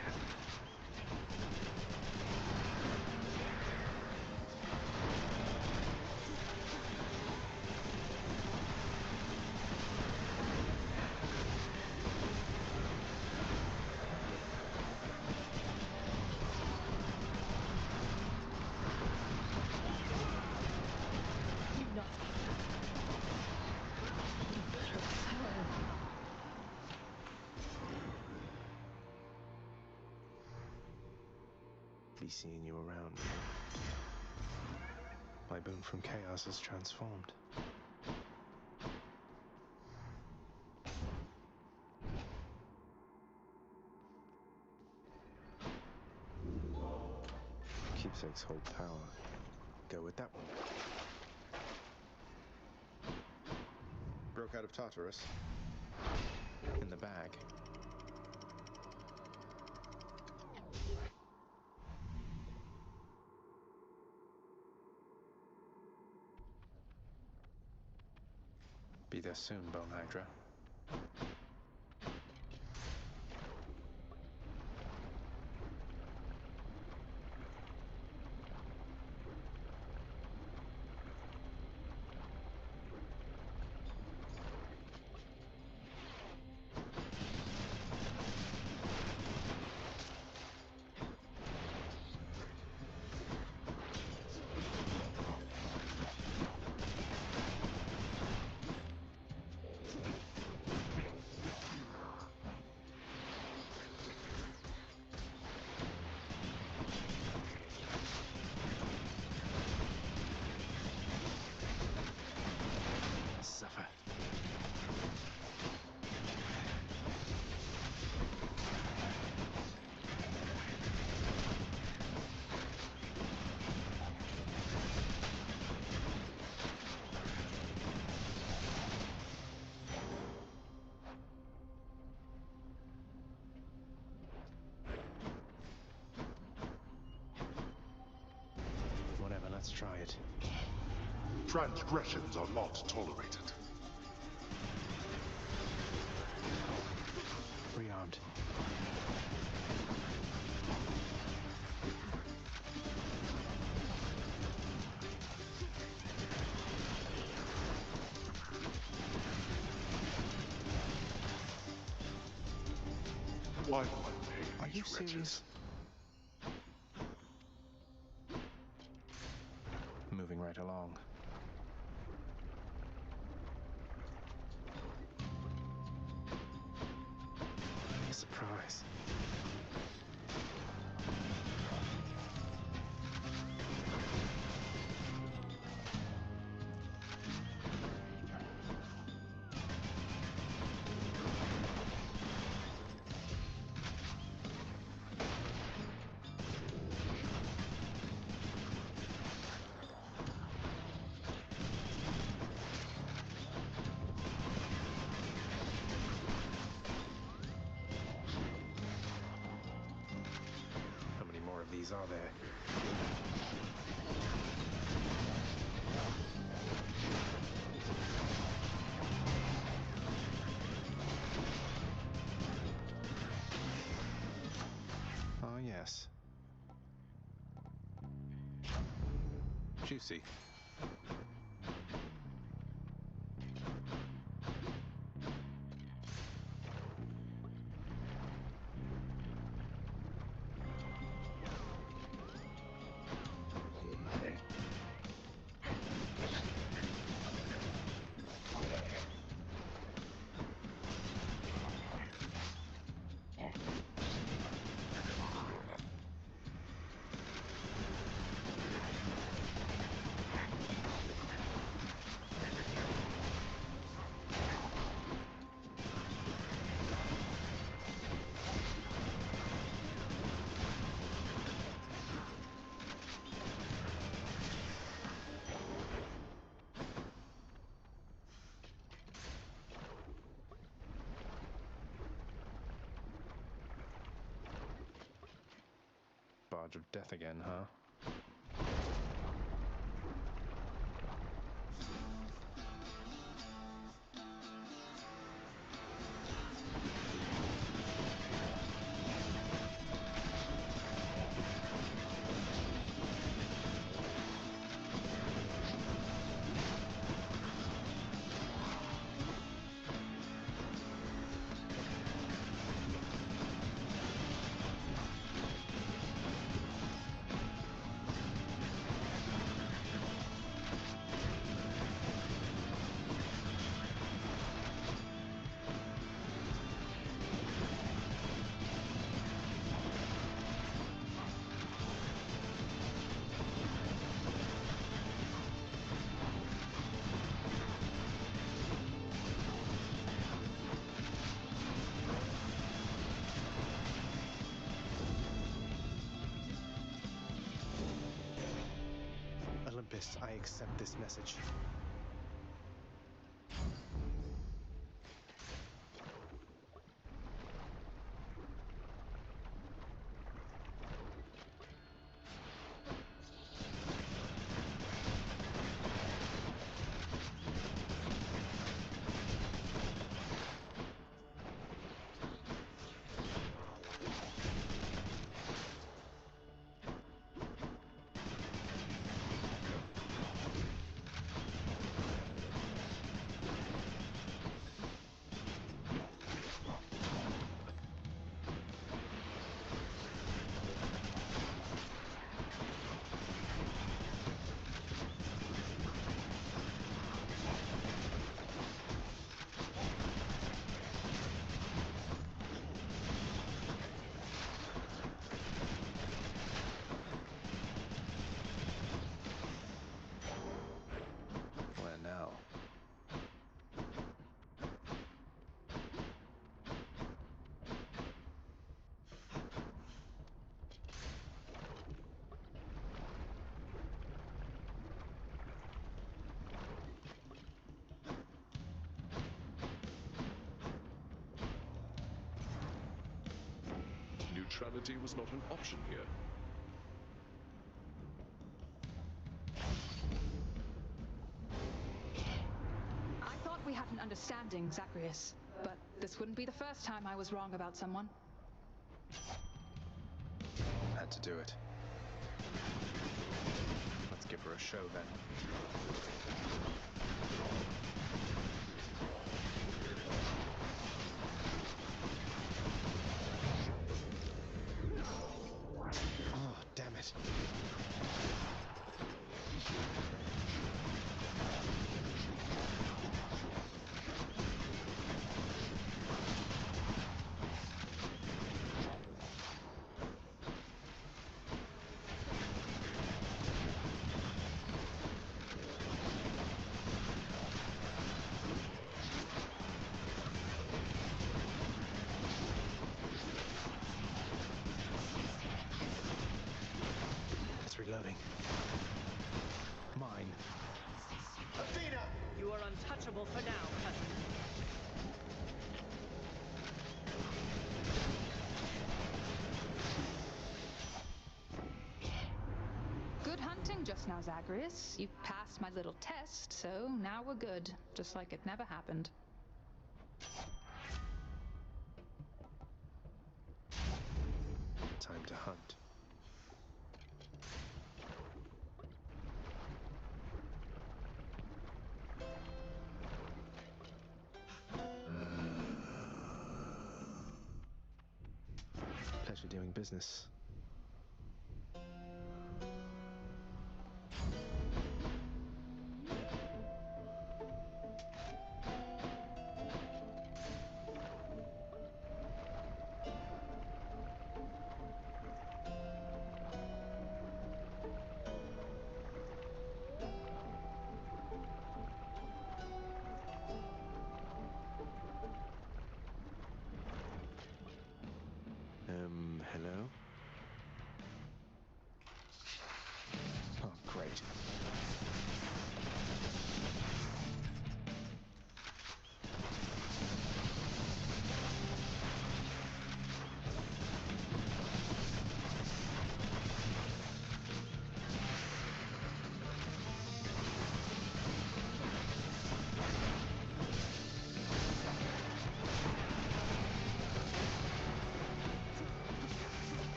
S6: Enough. You better fell.
S1: Be seeing you around. My boon from chaos is transformed. Keepsakes hold power. Go with that one. Broke out of Tartarus. In the bag. Be there soon, Bone Hydra. try it.
S2: Transgressions are not tolerated.
S1: Rearmed.
S2: Why
S1: Are you serious? Moving right along. Surprise. Of these are there? Oh, yes. Juicy. Barge of death again, huh? Olympus, I accept this message. Where now?
S19: Neutrality was not an option here.
S20: understanding, Zacharias. But this wouldn't be the first time I was wrong about someone.
S1: Had to do it. Let's give her a show then. Oh, damn it. Reloading. Mine.
S9: Athena! You are untouchable for now, cousin.
S20: Good hunting just now, Zacharias. You passed my little test, so now we're good. Just like it never happened.
S1: Time to hunt. Pleasure doing business. Hello? Oh, great.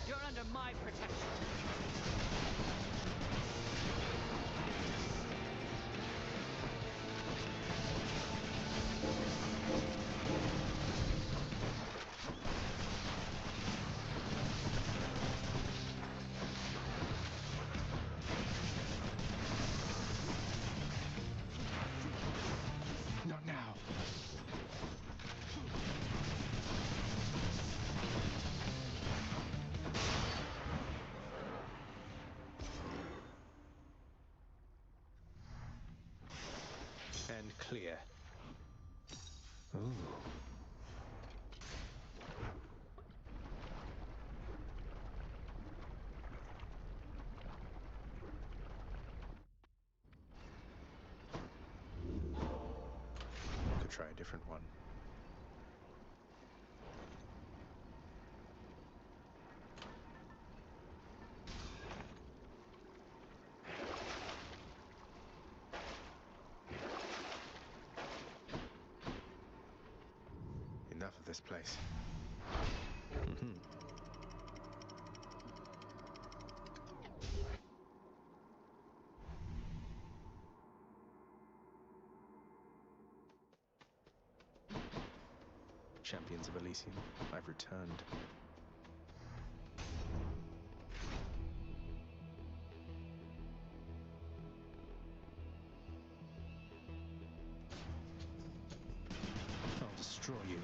S9: You're under my protection.
S1: Not now. And clear. Ooh. Could try a different one. Enough of this place. Champions of Elysium, I've returned. I'll destroy you.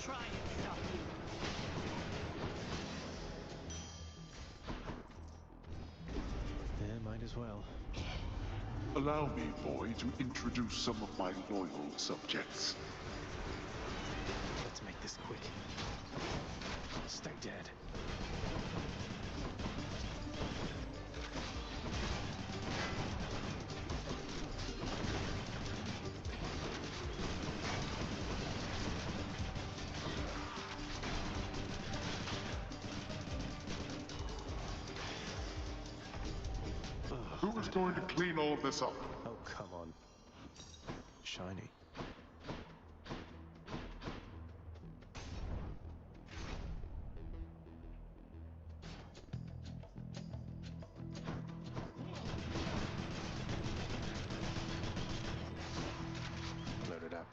S9: try and stop you.
S1: Yeah, might as well.
S2: Allow me, boy, to introduce some of my loyal subjects.
S1: Let's make this quick. Stay dead.
S2: Who is going to clean all of this up?
S1: Oh, come on. Shiny. Load it up.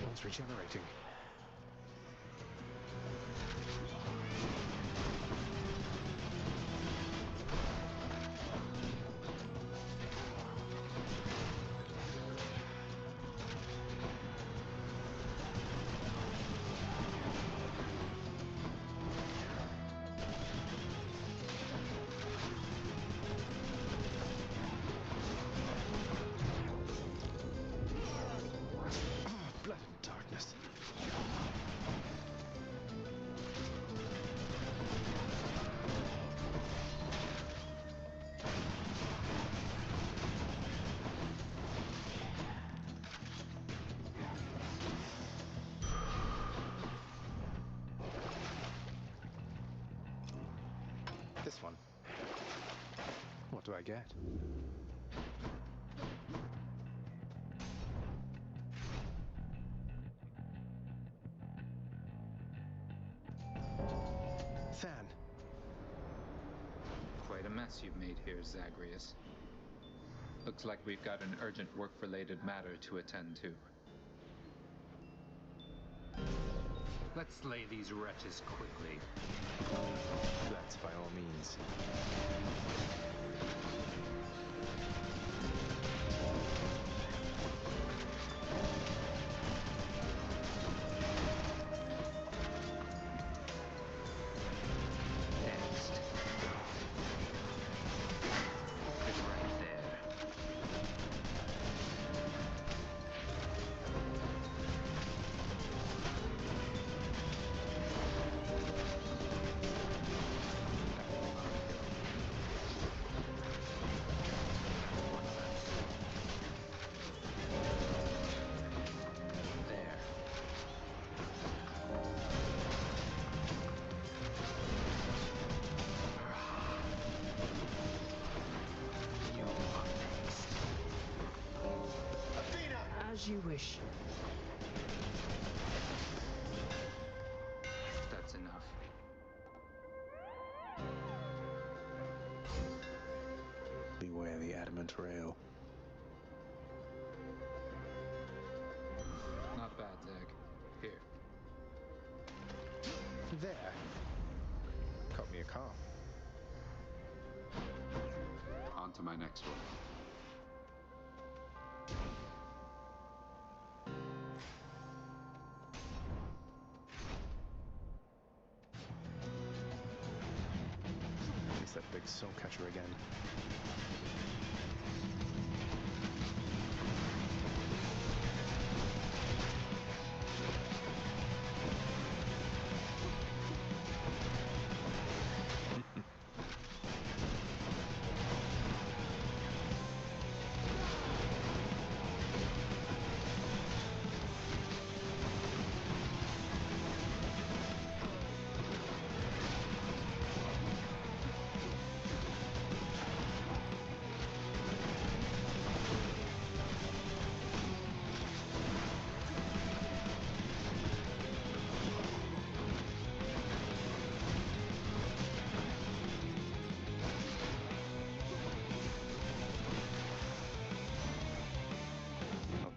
S1: One's regenerating. Blood and darkness. This one. What do I get? Than.
S8: Quite a mess you've made here, Zagreus. Looks like we've got an urgent work-related matter to attend to.
S5: Let's slay these wretches quickly.
S1: That's by all means.
S8: Next. It's right there. There. You are next.
S9: As you wish.
S8: That's enough.
S1: Beware the adamant rail.
S8: Not bad, Zag. Here.
S1: There. Caught me a calm.
S8: On to my next one.
S1: It's that big soul catcher again.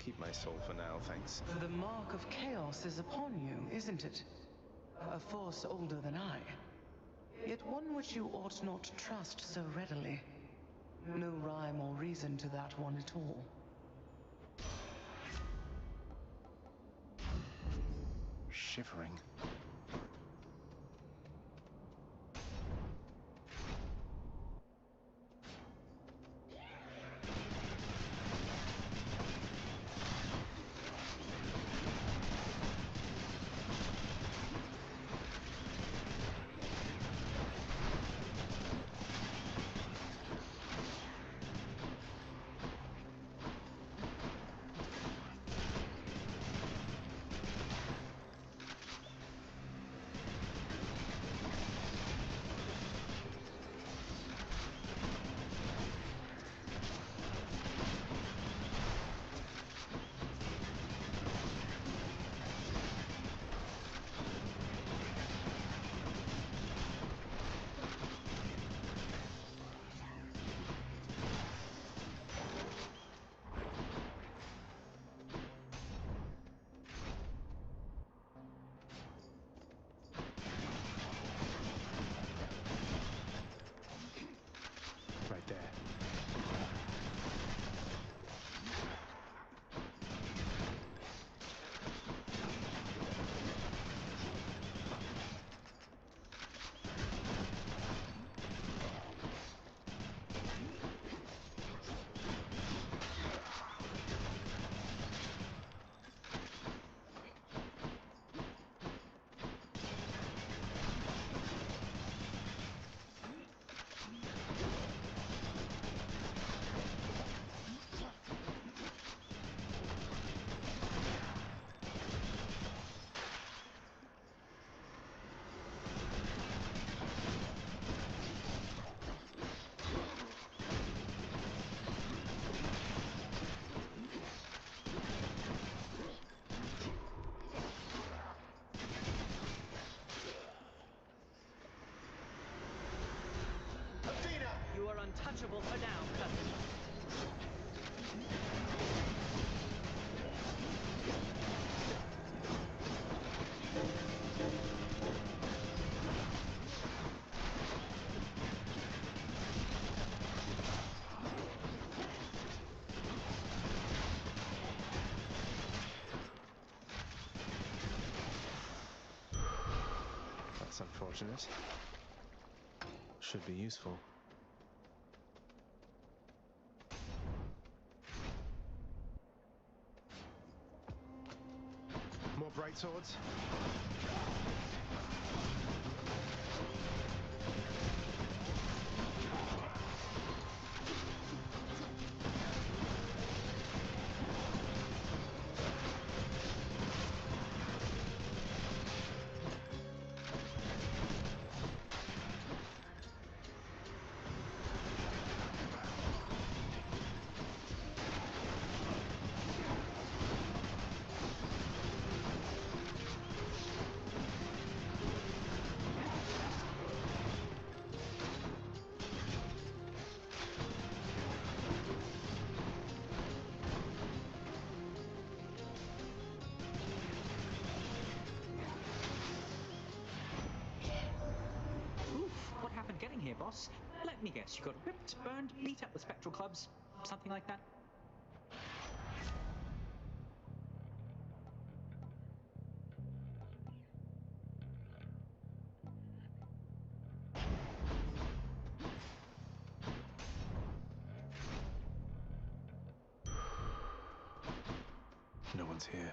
S1: Keep my soul for now, thanks.
S4: The mark of chaos is upon you, isn't it? A force older than I. yet one which you ought not trust so readily. No rhyme or reason to that one at all.
S1: Shivering. Right there.
S9: You are untouchable for now, cousin.
S1: That's unfortunate. Should be useful. More bright swords?
S5: What happened getting here, boss? Let me guess, you got ripped, burned, beat up with spectral clubs? Something like that?
S1: No one's here.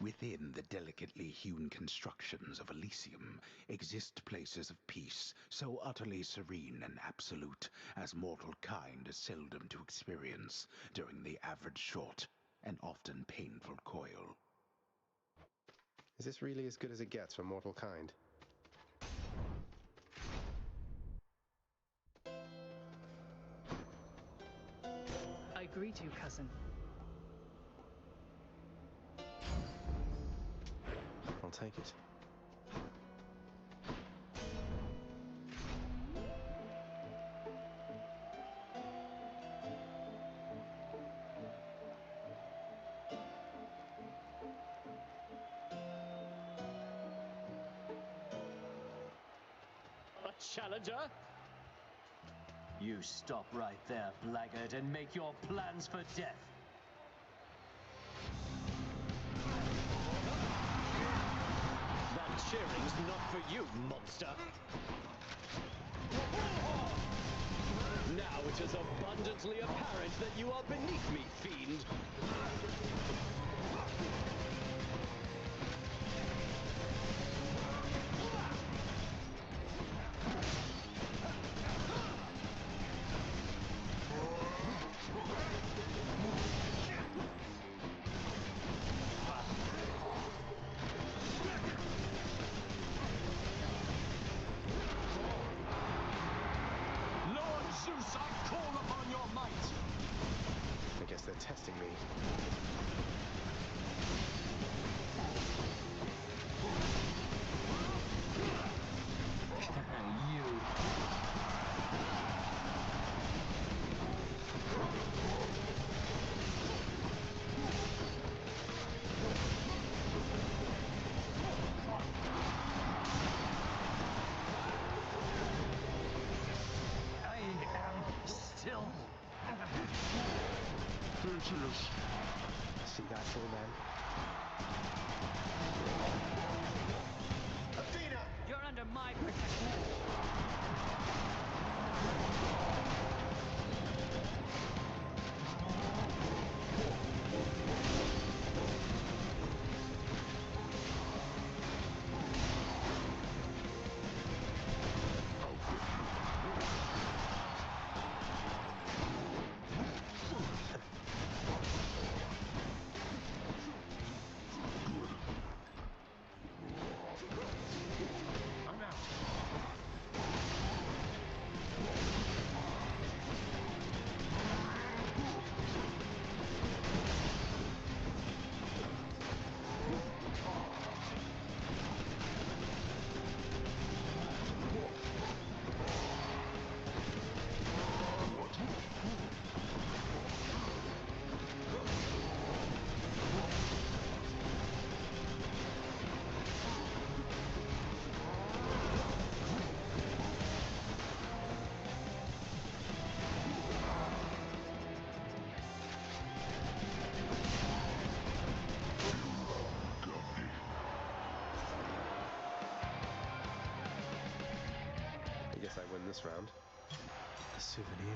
S14: Within the delicately hewn constructions of Elysium exist places of peace so utterly serene and absolute as mortal kind is seldom to experience during the average short and often painful coil.
S21: Is this really as good as it gets for mortal kind?
S9: I greet you, cousin.
S1: I'll take it.
S12: challenger?
S7: You stop right there, blackguard, and make your plans for death.
S12: That cheering's not for you, monster. Now it is abundantly apparent that you are beneath me, fiend. Zeus, I call upon your might!
S1: I guess they're testing me. See that, four men?
S12: Athena!
S9: You're under my protection.
S1: I guess I win this round. A souvenir.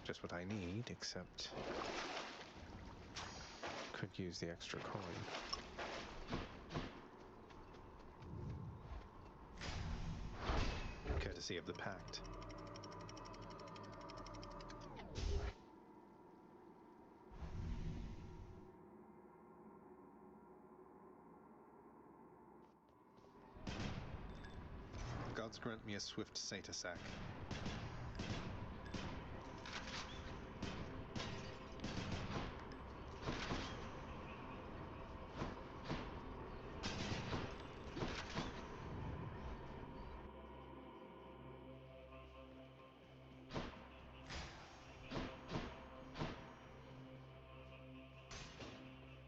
S1: Just what I need, except could use the extra coin. Courtesy of the pact. Gods grant me a swift satyr sack.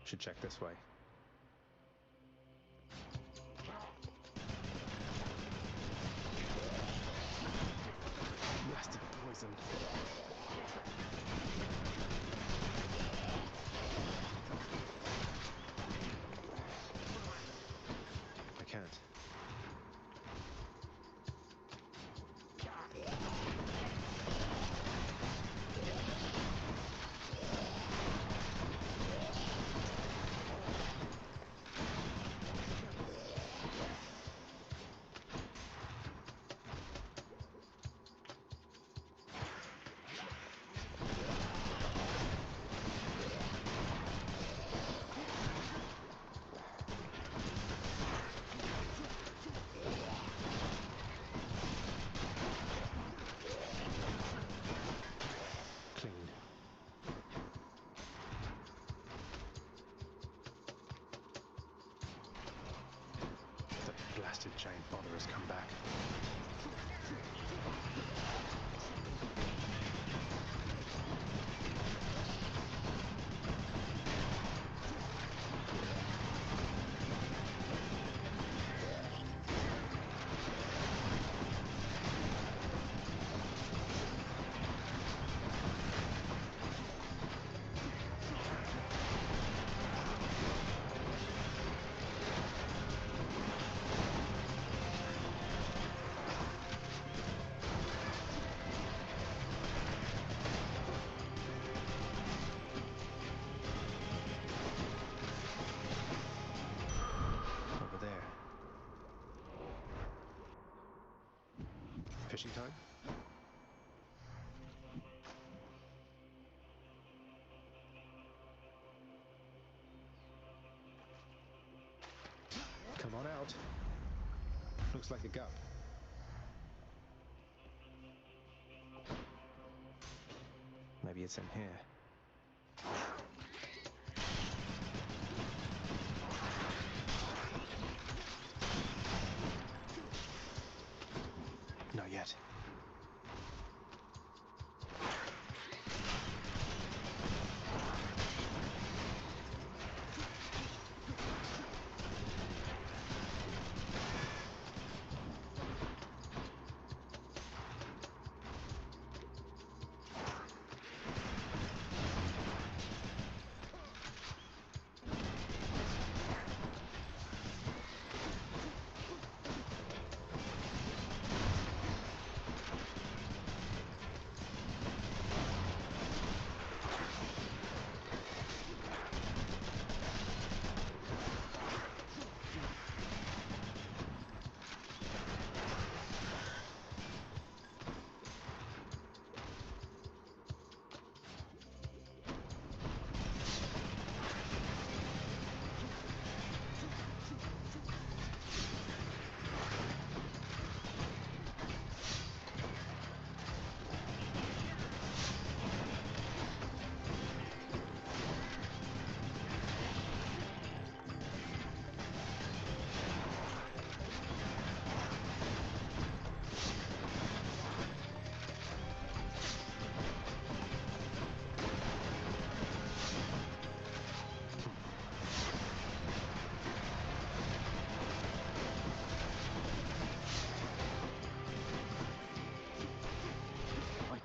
S1: Should check this way. Blasted poison. I can't. Clean. The blasted giant bother has come back. Fishing time? Come on out. Looks like a gup. Maybe it's in here. Not yet.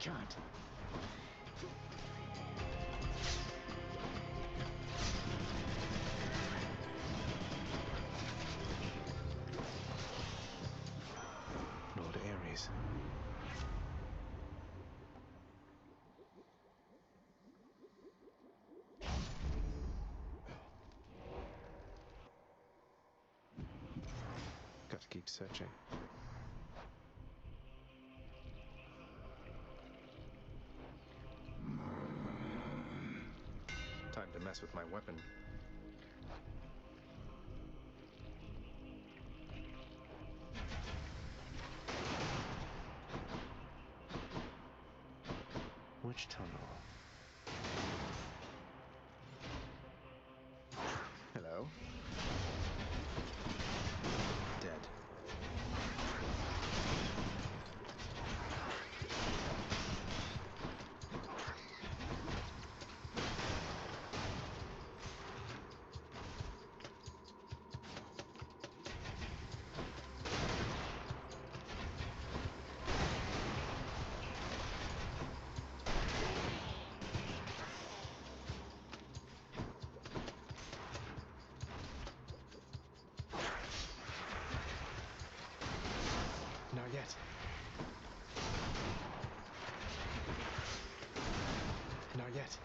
S18: Can't.
S1: Lord Ares. Got to keep searching. Time to mess with my weapon. Which tunnel? Hello? Dead. Not yet. Not yet.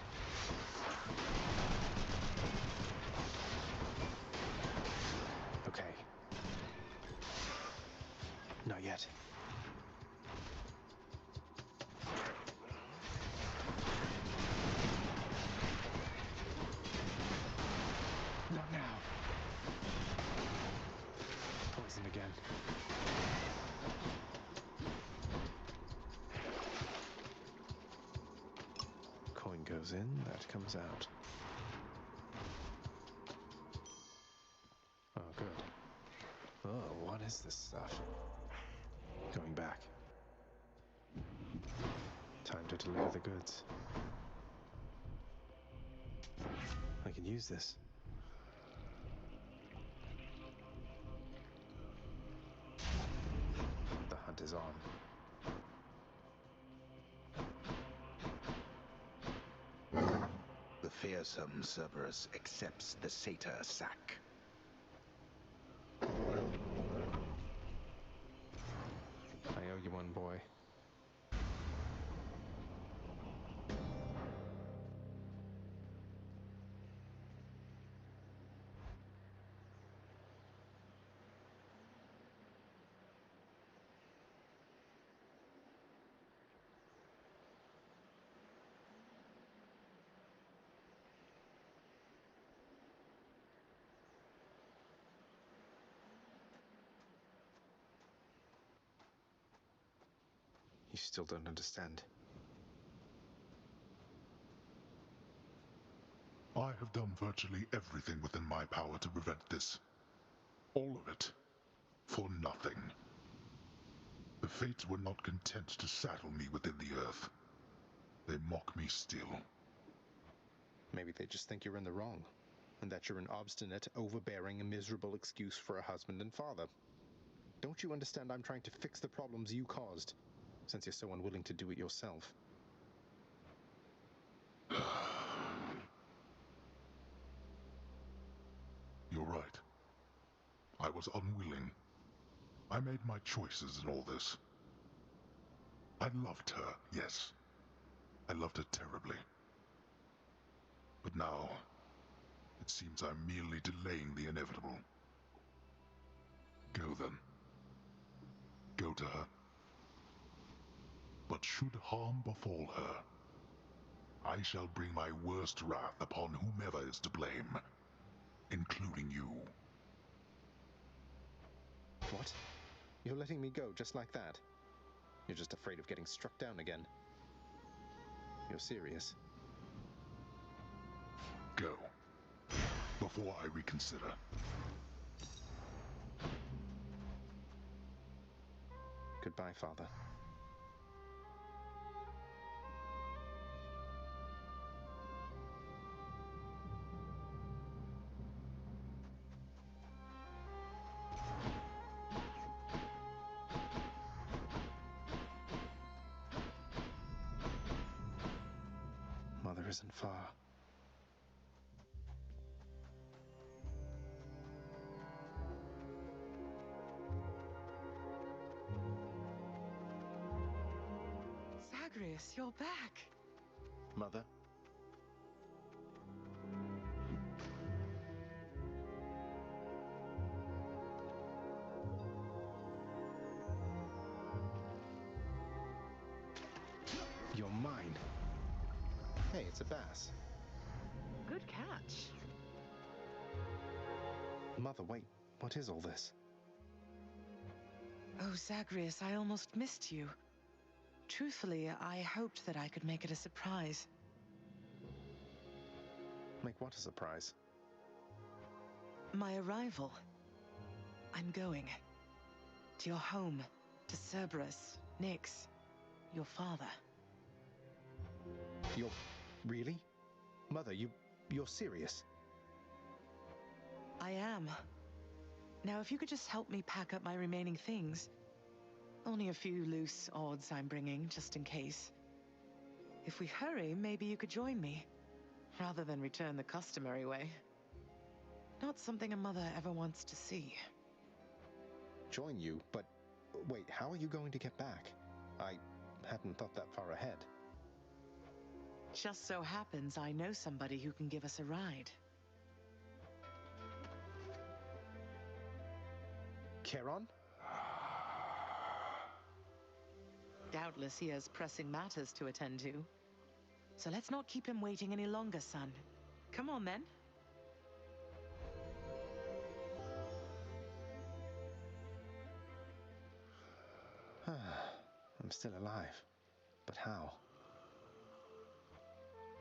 S1: Okay. Not yet. Not now. Poison again. Coin goes in, that comes out. Oh, good. Oh, what is this stuff? Going back. Time to deliver the goods. I can use this. The hunt is on.
S14: The fearsome Cerberus accepts the satyr sack.
S1: I owe you one, boy. You still don't understand.
S2: I have done virtually everything within my power to prevent this. All of it. For nothing. The Fates were not content to saddle me within the earth. They mock me still.
S1: Maybe they just think you're in the wrong, and that you're an obstinate, overbearing, and miserable excuse for a husband and father. Don't you understand I'm trying to fix the problems you caused, since you're so unwilling to do it yourself?
S2: You're right. I was unwilling. I made my choices in all this. I loved her, yes. I loved her terribly. But now, it seems I'm merely delaying the inevitable. Go then. Go to her. But should harm befall her, I shall bring my worst wrath upon whomever is to blame, including you.
S1: What? You're letting me go just like that? You're just afraid of getting struck down again. You're serious?
S2: Go. Before I reconsider.
S1: Goodbye, Father. Mother isn't far.
S4: Zagreus, you're back.
S1: Mother? You're mine. Hey, it's a bass.
S4: Good catch.
S1: Mother, wait. What is all this?
S4: Oh, Zagreus, I almost missed you. Truthfully, I hoped that I could make it a surprise.
S1: Make what a surprise?
S4: My arrival. I'm going. To your home. To Cerberus, Nyx, your father.
S1: You're... really? Mother, you're serious?
S4: I am. Now, if you could just help me pack up my remaining things. Only a few loose odds I'm bringing, just in case. If we hurry, maybe you could join me, rather than return the customary way. Not something a mother ever wants to see.
S1: Join you? But wait, how are you going to get back? I hadn't thought that far ahead.
S4: Just so happens I know somebody who can give us a ride.
S1: Charon?
S4: Doubtless he has pressing matters to attend to. So let's not keep him waiting any longer, son. Come on, then.
S1: I'm still alive. But how?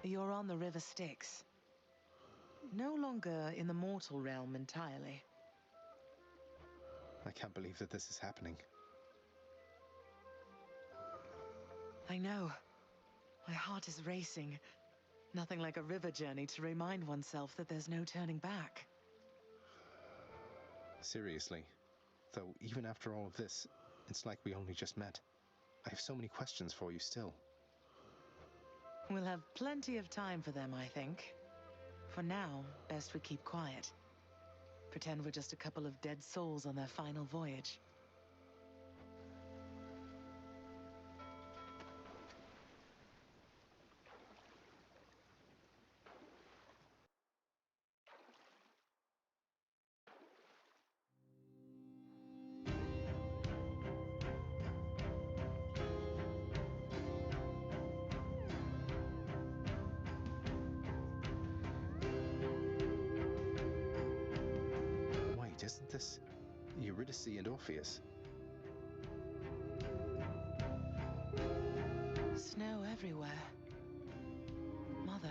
S4: You're on the River Styx. No longer in the mortal realm entirely.
S1: I can't believe that this is happening.
S4: I know. My heart is racing. Nothing like a river journey to remind oneself that there's no turning back.
S1: Seriously. Though, even after all of this, it's like we only just met. I have so many questions for you still.
S4: We'll have plenty of time for them, I think. For now, best we keep quiet. Pretend we're just a couple of dead souls on their final voyage.
S1: Wait, isn't this Eurydice and Orpheus?
S4: everywhere. Mother.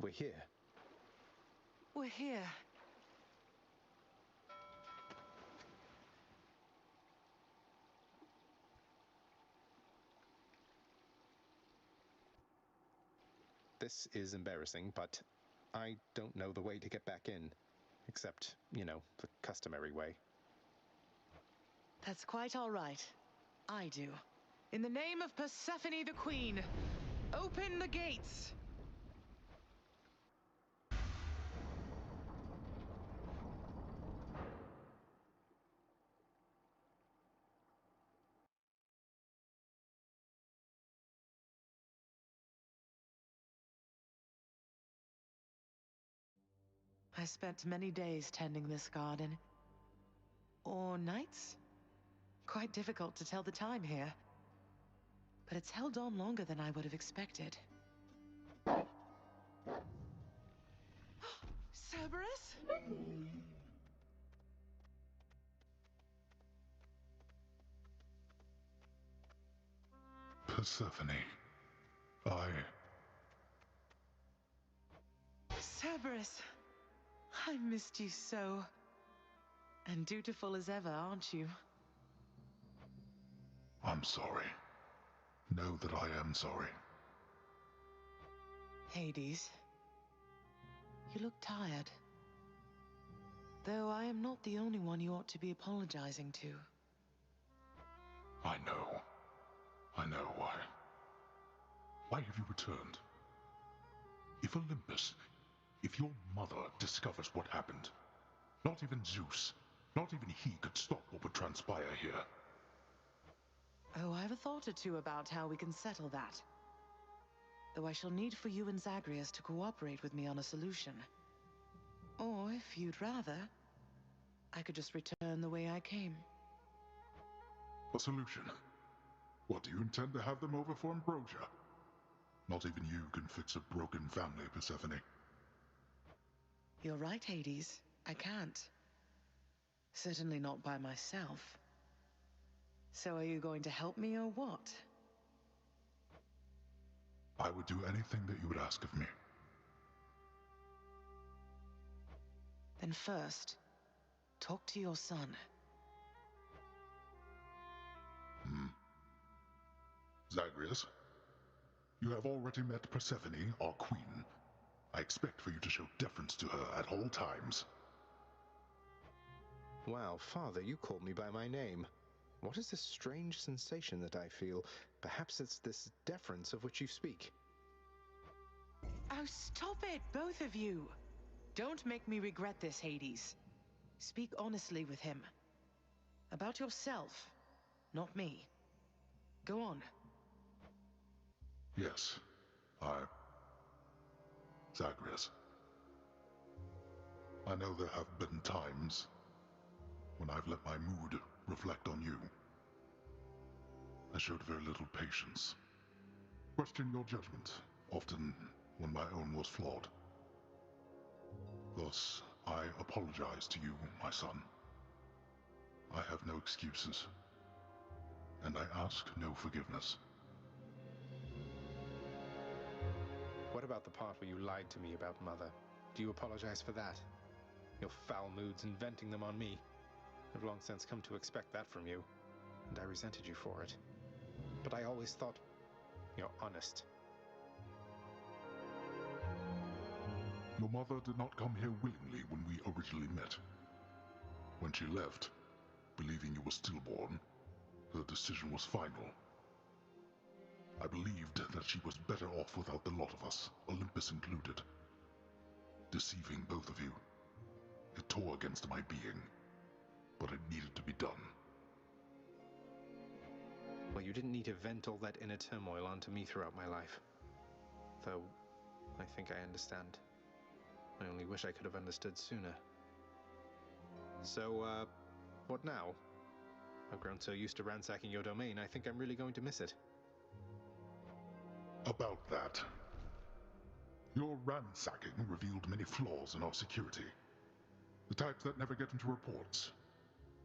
S1: We're here.
S4: We're here.
S1: This is embarrassing, but I don't know the way to get back in. Except, you know, the customary way.
S4: That's quite all right. I do. In the name of Persephone the Queen, open the gates! I spent many days tending this garden. Or nights? Quite difficult to tell the time here. But it's held on longer than I would have expected. Cerberus?
S2: Persephone,
S4: Cerberus! I missed you so. And dutiful as ever, aren't you?
S2: I'm sorry. Know that I am sorry.
S4: Hades, you look tired. Though I am not the only one you ought to be apologizing to.
S2: I know. I know why. Why have you returned? If Olympus, if your mother discovers what happened, not even Zeus, not even he could stop what would transpire here.
S4: Oh, I have a thought or two about how we can settle that. Though I shall need for you and Zagreus to cooperate with me on a solution. Or, if you'd rather, I could just return the way I came.
S2: A solution? What, do you intend to have them over for ambrosia? Not even you can fix a broken family, Persephone.
S4: You're right, Hades. I can't. Certainly not by myself. So are you going to help me or what?
S2: I would do anything that you would ask of me.
S4: Then first, talk to your son.
S2: Zagreus, you have already met Persephone, our queen. I expect for you to show deference to her at all times.
S1: Wow, Father, you called me by my name. What is this strange sensation that I feel? Perhaps it's this deference of which you speak.
S4: Oh, stop it, both of you! Don't make me regret this, Hades. Speak honestly with him. About yourself, not me. Go on.
S2: Yes, Zagreus. I know there have been times when I've let my mood reflect on you. I showed very little patience. Questioned your judgment, often when my own was flawed. Thus, I apologize to you, my son. I have no excuses, and I ask no forgiveness.
S1: What about the part where you lied to me about Mother? Do you apologize for that? Your foul moods and venting them on me. I've long since come to expect that from you, and I resented you for it. But I always thought you're honest.
S2: Your mother did not come here willingly when we originally met. When she left, believing you were stillborn, her decision was final. I believed that she was better off without the lot of us, Olympus included. Deceiving both of you. It tore against my being, but it needed to be done.
S1: Well, you didn't need to vent all that inner turmoil onto me throughout my life. Though, I think I understand. I only wish I could have understood sooner. So, what now? I've grown so used to ransacking your domain, I think I'm really going to miss it.
S2: About that. Your ransacking revealed many flaws in our security. The types that never get into reports.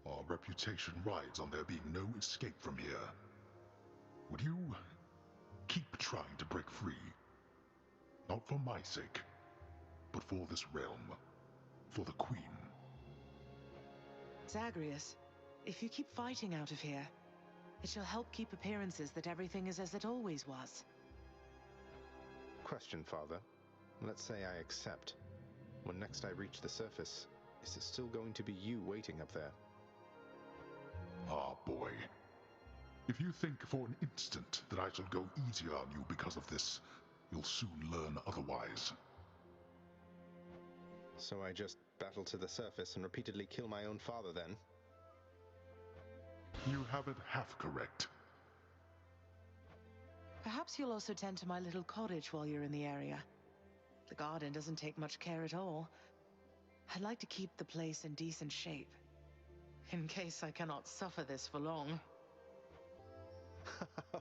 S2: Our reputation rides on there being no escape from here. Would you keep trying to break free? Not for my sake, but for this realm. For the Queen.
S4: Zagreus, if you keep fighting out of here, it shall help keep appearances that everything is as it always was.
S1: Question, Father. Let's say I accept. When next I reach the surface, is it still going to be you waiting up there?
S2: Ah, boy. If you think for an instant that I shall go easier on you because of this, you'll soon learn otherwise.
S1: So I just battle to the surface and repeatedly kill my own father then?
S2: You have it half correct.
S4: Perhaps you'll also tend to my little cottage while you're in the area. The garden doesn't take much care at all. I'd like to keep the place in decent shape, in case I cannot suffer this for long.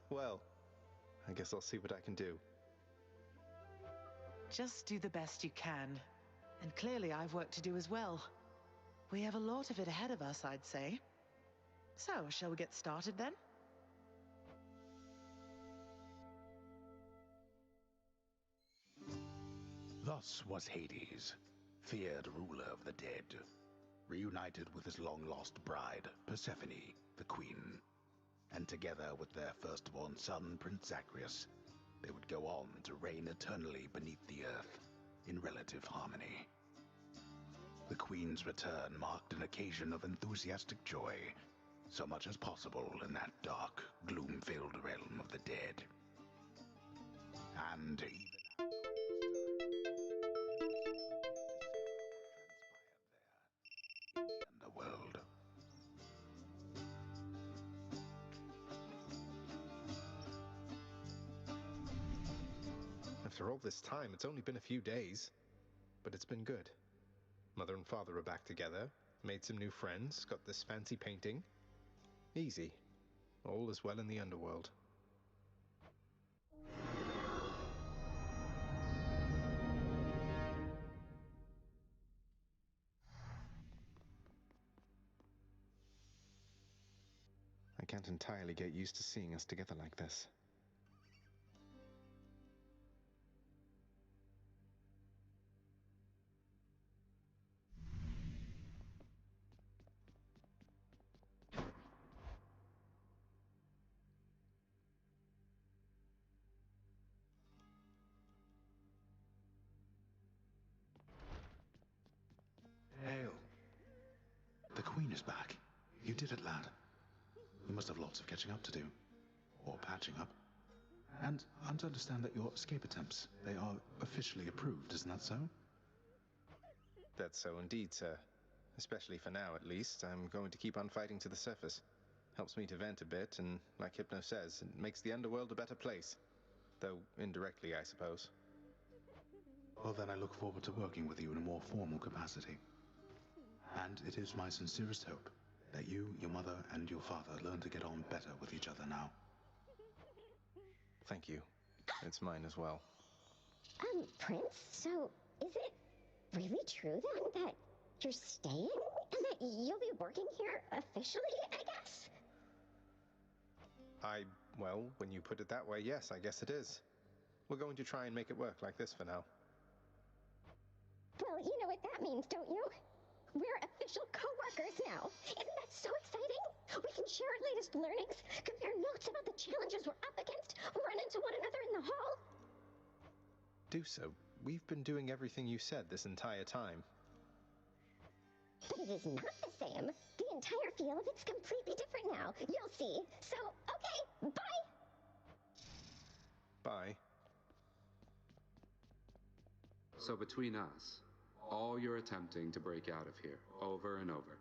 S1: Well, I guess I'll see what I can do.
S4: Just do the best you can. And clearly I've work to do as well. We have a lot of it ahead of us, I'd say. So, shall we get started then?
S14: Thus was Hades, feared ruler of the dead, reunited with his long-lost bride, Persephone, the queen. And together with their firstborn son, Prince Zagreus, they would go on to reign eternally beneath the earth, in relative harmony. The queen's return marked an occasion of enthusiastic joy, so much as possible in that dark, gloom-filled realm of the dead. And even in the underworld.
S1: After all this time, it's only been a few days, but it's been good. Mother and father are back together, made some new friends, got this fancy painting. Easy. All is well in the underworld. I can't entirely get used to seeing us together like this.
S14: Hail. The Queen is back. You did it, lad. You must have lots of catching up to do. Or patching up. And I'm to understand that your escape attempts, they are officially approved, isn't that so?
S1: That's so indeed, sir. Especially for now, at least. I'm going to keep on fighting to the surface. Helps me to vent a bit, and like Hypno says, it makes the underworld a better place. Though indirectly, I suppose.
S14: Well, then I look forward to working with you in a more formal capacity. And it is my sincerest hope that you, your mother, and your father learn to get on better with each other now.
S1: Thank you. It's mine as well.
S10: Prince, so is it really true then that you're staying? And that you'll be working here officially, I guess?
S1: Well, when you put it that way, yes, I guess it is. We're going to try and make it work like this for now.
S10: Well, you know what that means, don't you? We're official co-workers now. Isn't that so exciting? We can share our latest learnings, compare notes about the challenges we're up against, run into one another in the hall.
S1: Do so. We've been doing everything you said this entire time.
S10: But it is not the same. The entire feel of it's completely different now. You'll see. So, okay, bye!
S1: Bye.
S16: So between us, all you're attempting to break out of here, over and over,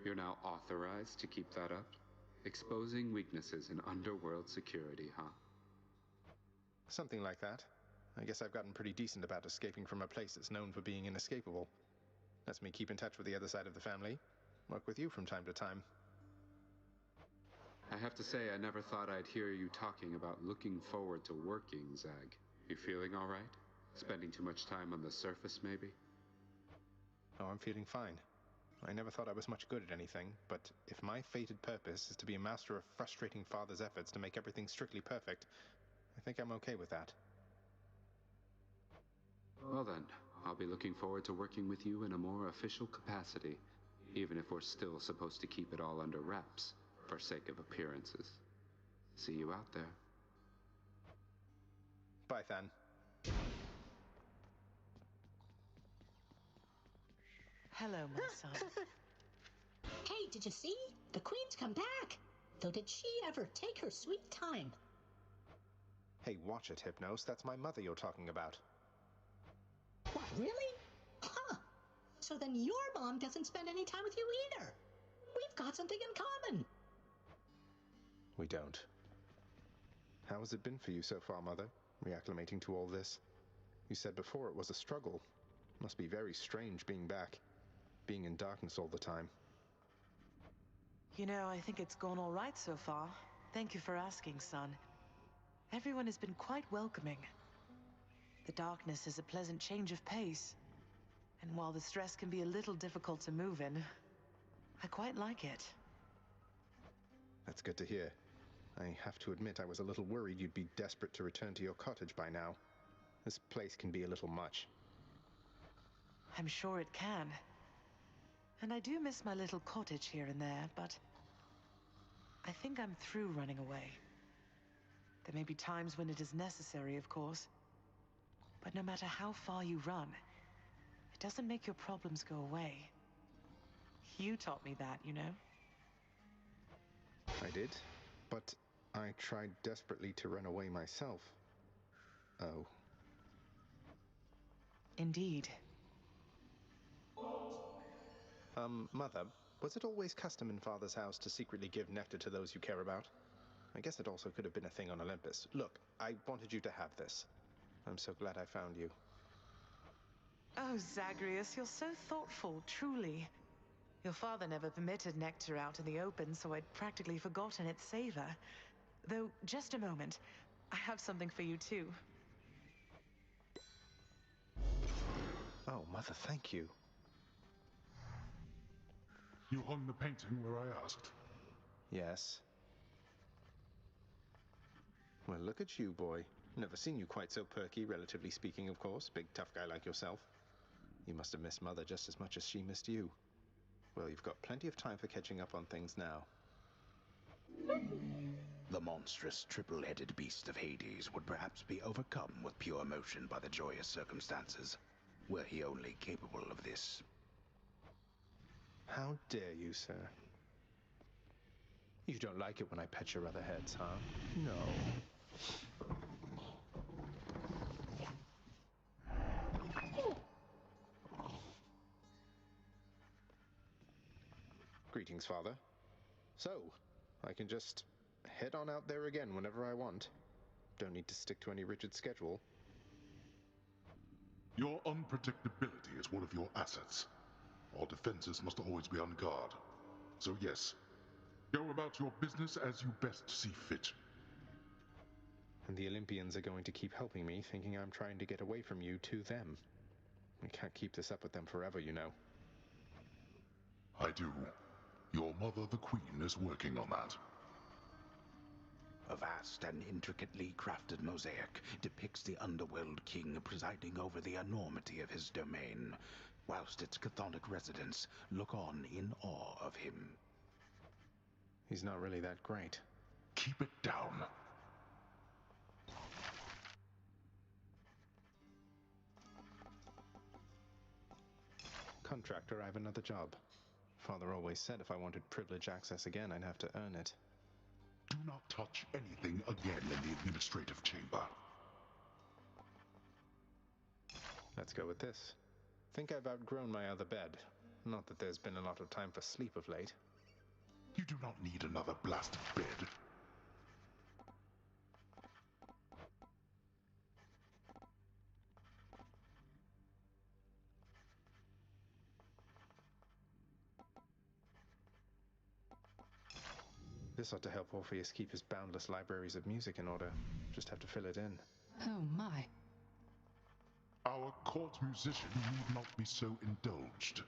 S16: you're now authorized to keep that up? Exposing weaknesses in underworld security, huh?
S1: Something like that. I guess I've gotten pretty decent about escaping from a place that's known for being inescapable. Lets me keep in touch with the other side of the family. Work with you from time to time.
S16: I have to say, I never thought I'd hear you talking about looking forward to working, Zag. You feeling all right? Spending too much time on the surface, maybe?
S1: Oh, I'm feeling fine. I never thought I was much good at anything, but if my fated purpose is to be a master of frustrating father's efforts to make everything strictly perfect, I think I'm okay with that.
S16: Well then, I'll be looking forward to working with you in a more official capacity, even if we're still supposed to keep it all under wraps, for sake of appearances. See you out there.
S1: Bye, Than.
S4: Hello, my son.
S15: Hey, did you see? The Queen's come back. Though did she ever take her sweet time?
S1: Hey, watch it, Hypnos. That's my mother you're talking about.
S15: What, really? Huh. So then your mom doesn't spend any time with you either. We've got something in common.
S1: We don't. How has it been for you so far, Mother? Reacclimating to all this? You said before it was a struggle. Must be very strange being back. Being in darkness all the time.
S4: You know, I think it's gone all right so far. Thank you for asking, son. Everyone has been quite welcoming. The darkness is a pleasant change of pace. And while the stress can be a little difficult to move in, I quite like it.
S1: That's good to hear. I have to admit I was a little worried you'd be desperate to return to your cottage by now. This place can be a little much.
S4: I'm sure it can. And I do miss my little cottage here and there, but I think I'm through running away. There may be times when it is necessary, of course. But no matter how far you run, it doesn't make your problems go away. You taught me that, you know?
S1: I did, but I tried desperately to run away myself. Oh.
S4: Indeed.
S1: Mother, was it always custom in Father's house to secretly give nectar to those you care about? I guess it also could have been a thing on Olympus. Look, I wanted you to have this. I'm so glad I found you.
S4: Oh, Zagreus, you're so thoughtful, truly. Your father never permitted nectar out in the open, so I'd practically forgotten its savor. Though, just a moment. I have something for you, too.
S1: Oh, Mother, thank you.
S2: You hung the painting where I asked?
S1: Yes. Well, look at you, boy. Never seen you quite so perky, relatively speaking, of course. Big, tough guy like yourself. You must have missed Mother just as much as she missed you. Well, you've got plenty of time for catching up on things now.
S14: The monstrous triple-headed beast of Hades would perhaps be overcome with pure emotion by the joyous circumstances, were he only capable of this.
S1: How dare you, sir? You don't like it when I pet your other heads, huh? No. Greetings, Father. So, I can just head on out there again whenever I want. Don't need to stick to any rigid schedule.
S2: Your unpredictability is one of your assets. Our defenses must always be on guard. So yes, go about your business as you best see fit.
S1: And the Olympians are going to keep helping me, thinking I'm trying to get away from you to them. I can't keep this up with them forever, you know.
S2: I do. Your mother, the Queen, is working on that.
S14: A vast and intricately crafted mosaic depicts the Underworld King presiding over the enormity of his domain, whilst its chthonic residents look on in awe of him.
S1: He's not really that great.
S2: Keep it down.
S1: Contractor, I have another job. Father always said if I wanted privilege access again, I'd have to earn it.
S2: Do not touch anything again in the administrative chamber.
S1: Let's go with this. Think I've outgrown my other bed. Not that there's been a lot of time for sleep of late.
S2: You do not need another blasted bed.
S1: This ought to help Orpheus keep his boundless libraries of music in order. Just have to fill it in.
S17: Oh my.
S2: Our court musician need not be so indulged.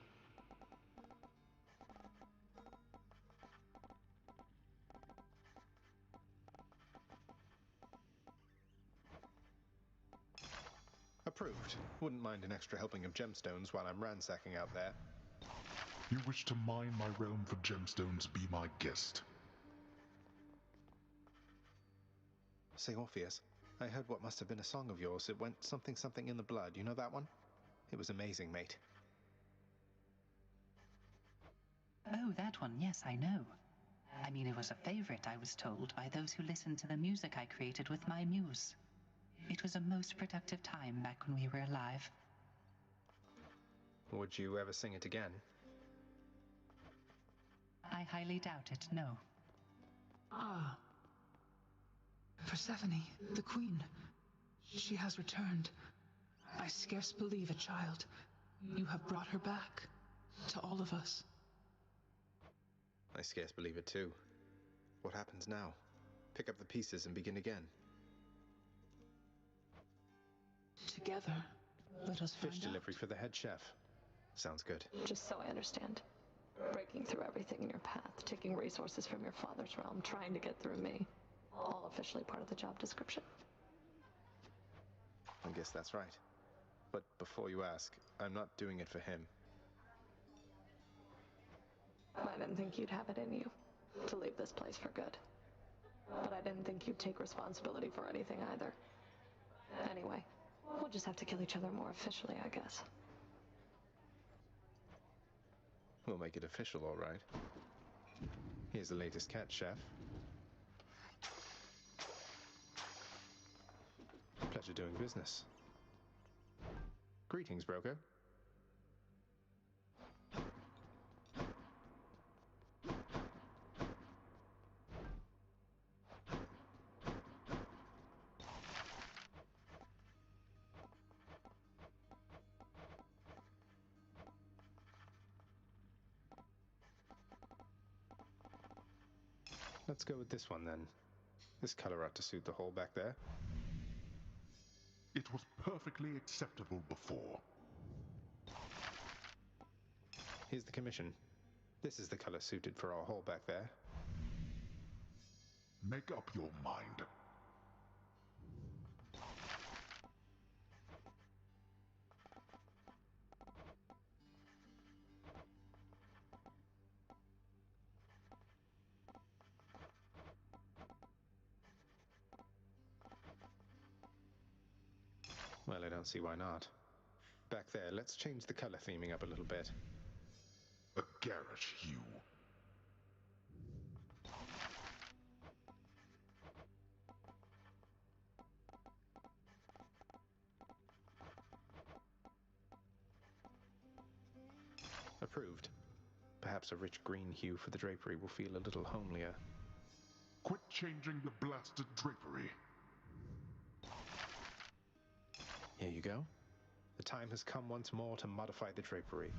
S1: Approved. Wouldn't mind an extra helping of gemstones while I'm ransacking out there.
S2: You wish to mine my realm for gemstones, be my guest.
S1: Say, Orpheus, I heard what must have been a song of yours. It went something something in the blood. You know that one? It was amazing, mate.
S17: Oh, that one, yes, I know. I mean, it was a favorite, I was told, by those who listened to the music I created with my muse. It was a most productive time back when we were alive.
S1: Would you ever sing it again?
S17: I highly doubt it, no.
S4: Ah. Persephone, the Queen. She has returned. I scarce believe it, child. You have brought her back. To all of us.
S1: I scarce believe it too. What happens now? Pick up the pieces and begin again.
S4: Together, let us find
S1: Fish delivery for the head chef. Sounds good.
S6: Just so I understand. Breaking through everything in your path, taking resources from your father's realm, trying to get through me. All officially part of the job description.
S1: I guess that's right. But before you ask, I'm not doing it for him.
S6: I didn't think you'd have it in you to leave this place for good. But I didn't think you'd take responsibility for anything either. Anyway, we'll just have to kill each other more officially, I guess.
S1: We'll make it official, all right. Here's the latest cat, chef. Pleasure doing business. Greetings, broker. Let's go with this one, then. This color ought to suit the hole back there.
S2: It was perfectly acceptable before.
S1: Here's the commission. This is the color suited for our hole back there.
S2: Make up your mind.
S1: Well, I don't see why not. Back there, let's change the color theming up a little bit.
S2: A garish hue.
S1: Approved. Perhaps a rich green hue for the drapery will feel a little homelier.
S2: Quit changing the blasted drapery.
S1: Here you go. The time has come once more to modify the drapery.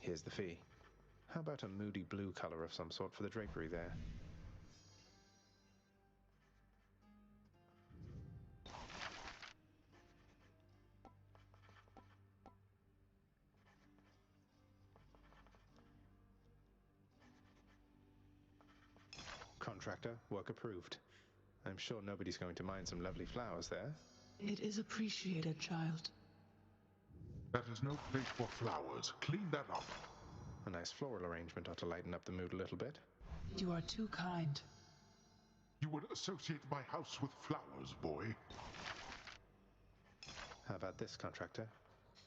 S1: Here's the fee. How about a moody blue color of some sort for the drapery there? Contractor, work approved. I'm sure nobody's going to mind some lovely flowers there.
S4: It is appreciated, child.
S2: That is no place for flowers. Clean that up.
S1: A nice floral arrangement ought to lighten up the mood a little bit.
S4: You are too kind.
S2: You would associate my house with flowers, boy.
S1: How about this, contractor?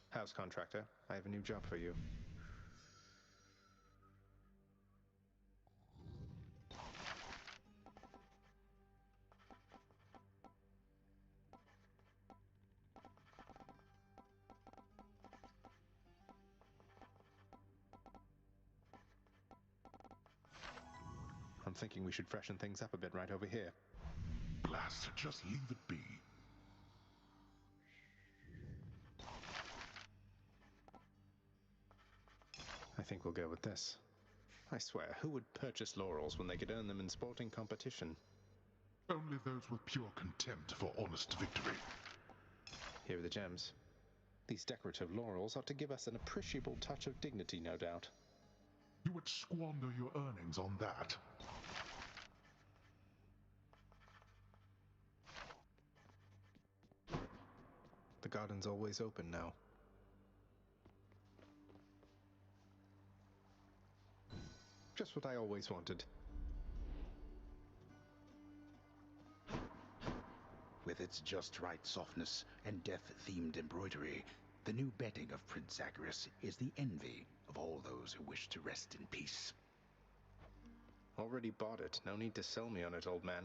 S1: House contractor, I have a new job for you. I'm thinking we should freshen things up a bit right over here.
S2: Blast, just leave it be.
S1: I think we'll go with this. I swear, who would purchase laurels when they could earn them in sporting competition?
S2: Only those with pure contempt for honest victory.
S1: Here are the gems. These decorative laurels ought to give us an appreciable touch of dignity, no doubt.
S2: You would squander your earnings on that.
S1: The garden's always open now. Just what I always wanted.
S14: With its just right softness and death-themed embroidery, the new bedding of Prince Zagreus is the envy of all those who wish to rest in peace.
S1: Already bought it. No need to sell me on it, old man.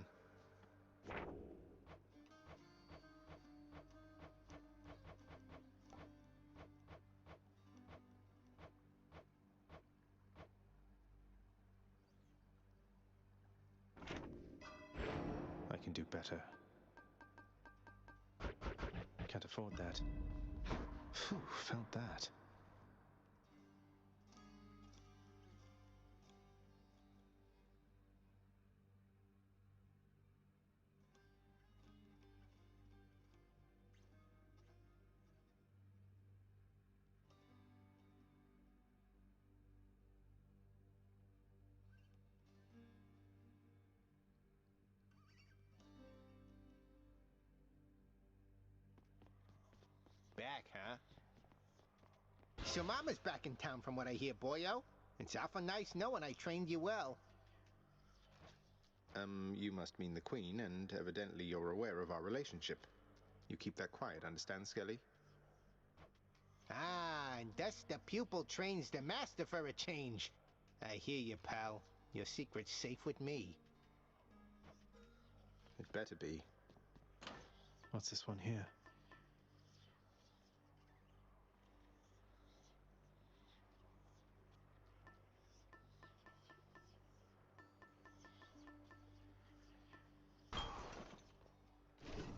S1: I can do better. Can't afford that. Phew, felt that.
S18: back, huh? So Mama's back in town from what I hear, boyo. It's awful nice knowing I trained you well.
S1: You must mean the Queen, and evidently you're aware of our relationship. You keep that quiet, understand, Skelly?
S18: Ah, and thus the pupil trains the master for a change. I hear you, pal. Your secret's safe with me.
S1: It better be. What's this one here?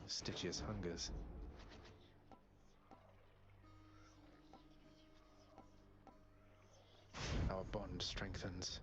S1: Stitchius hungers. Our bond strengthens.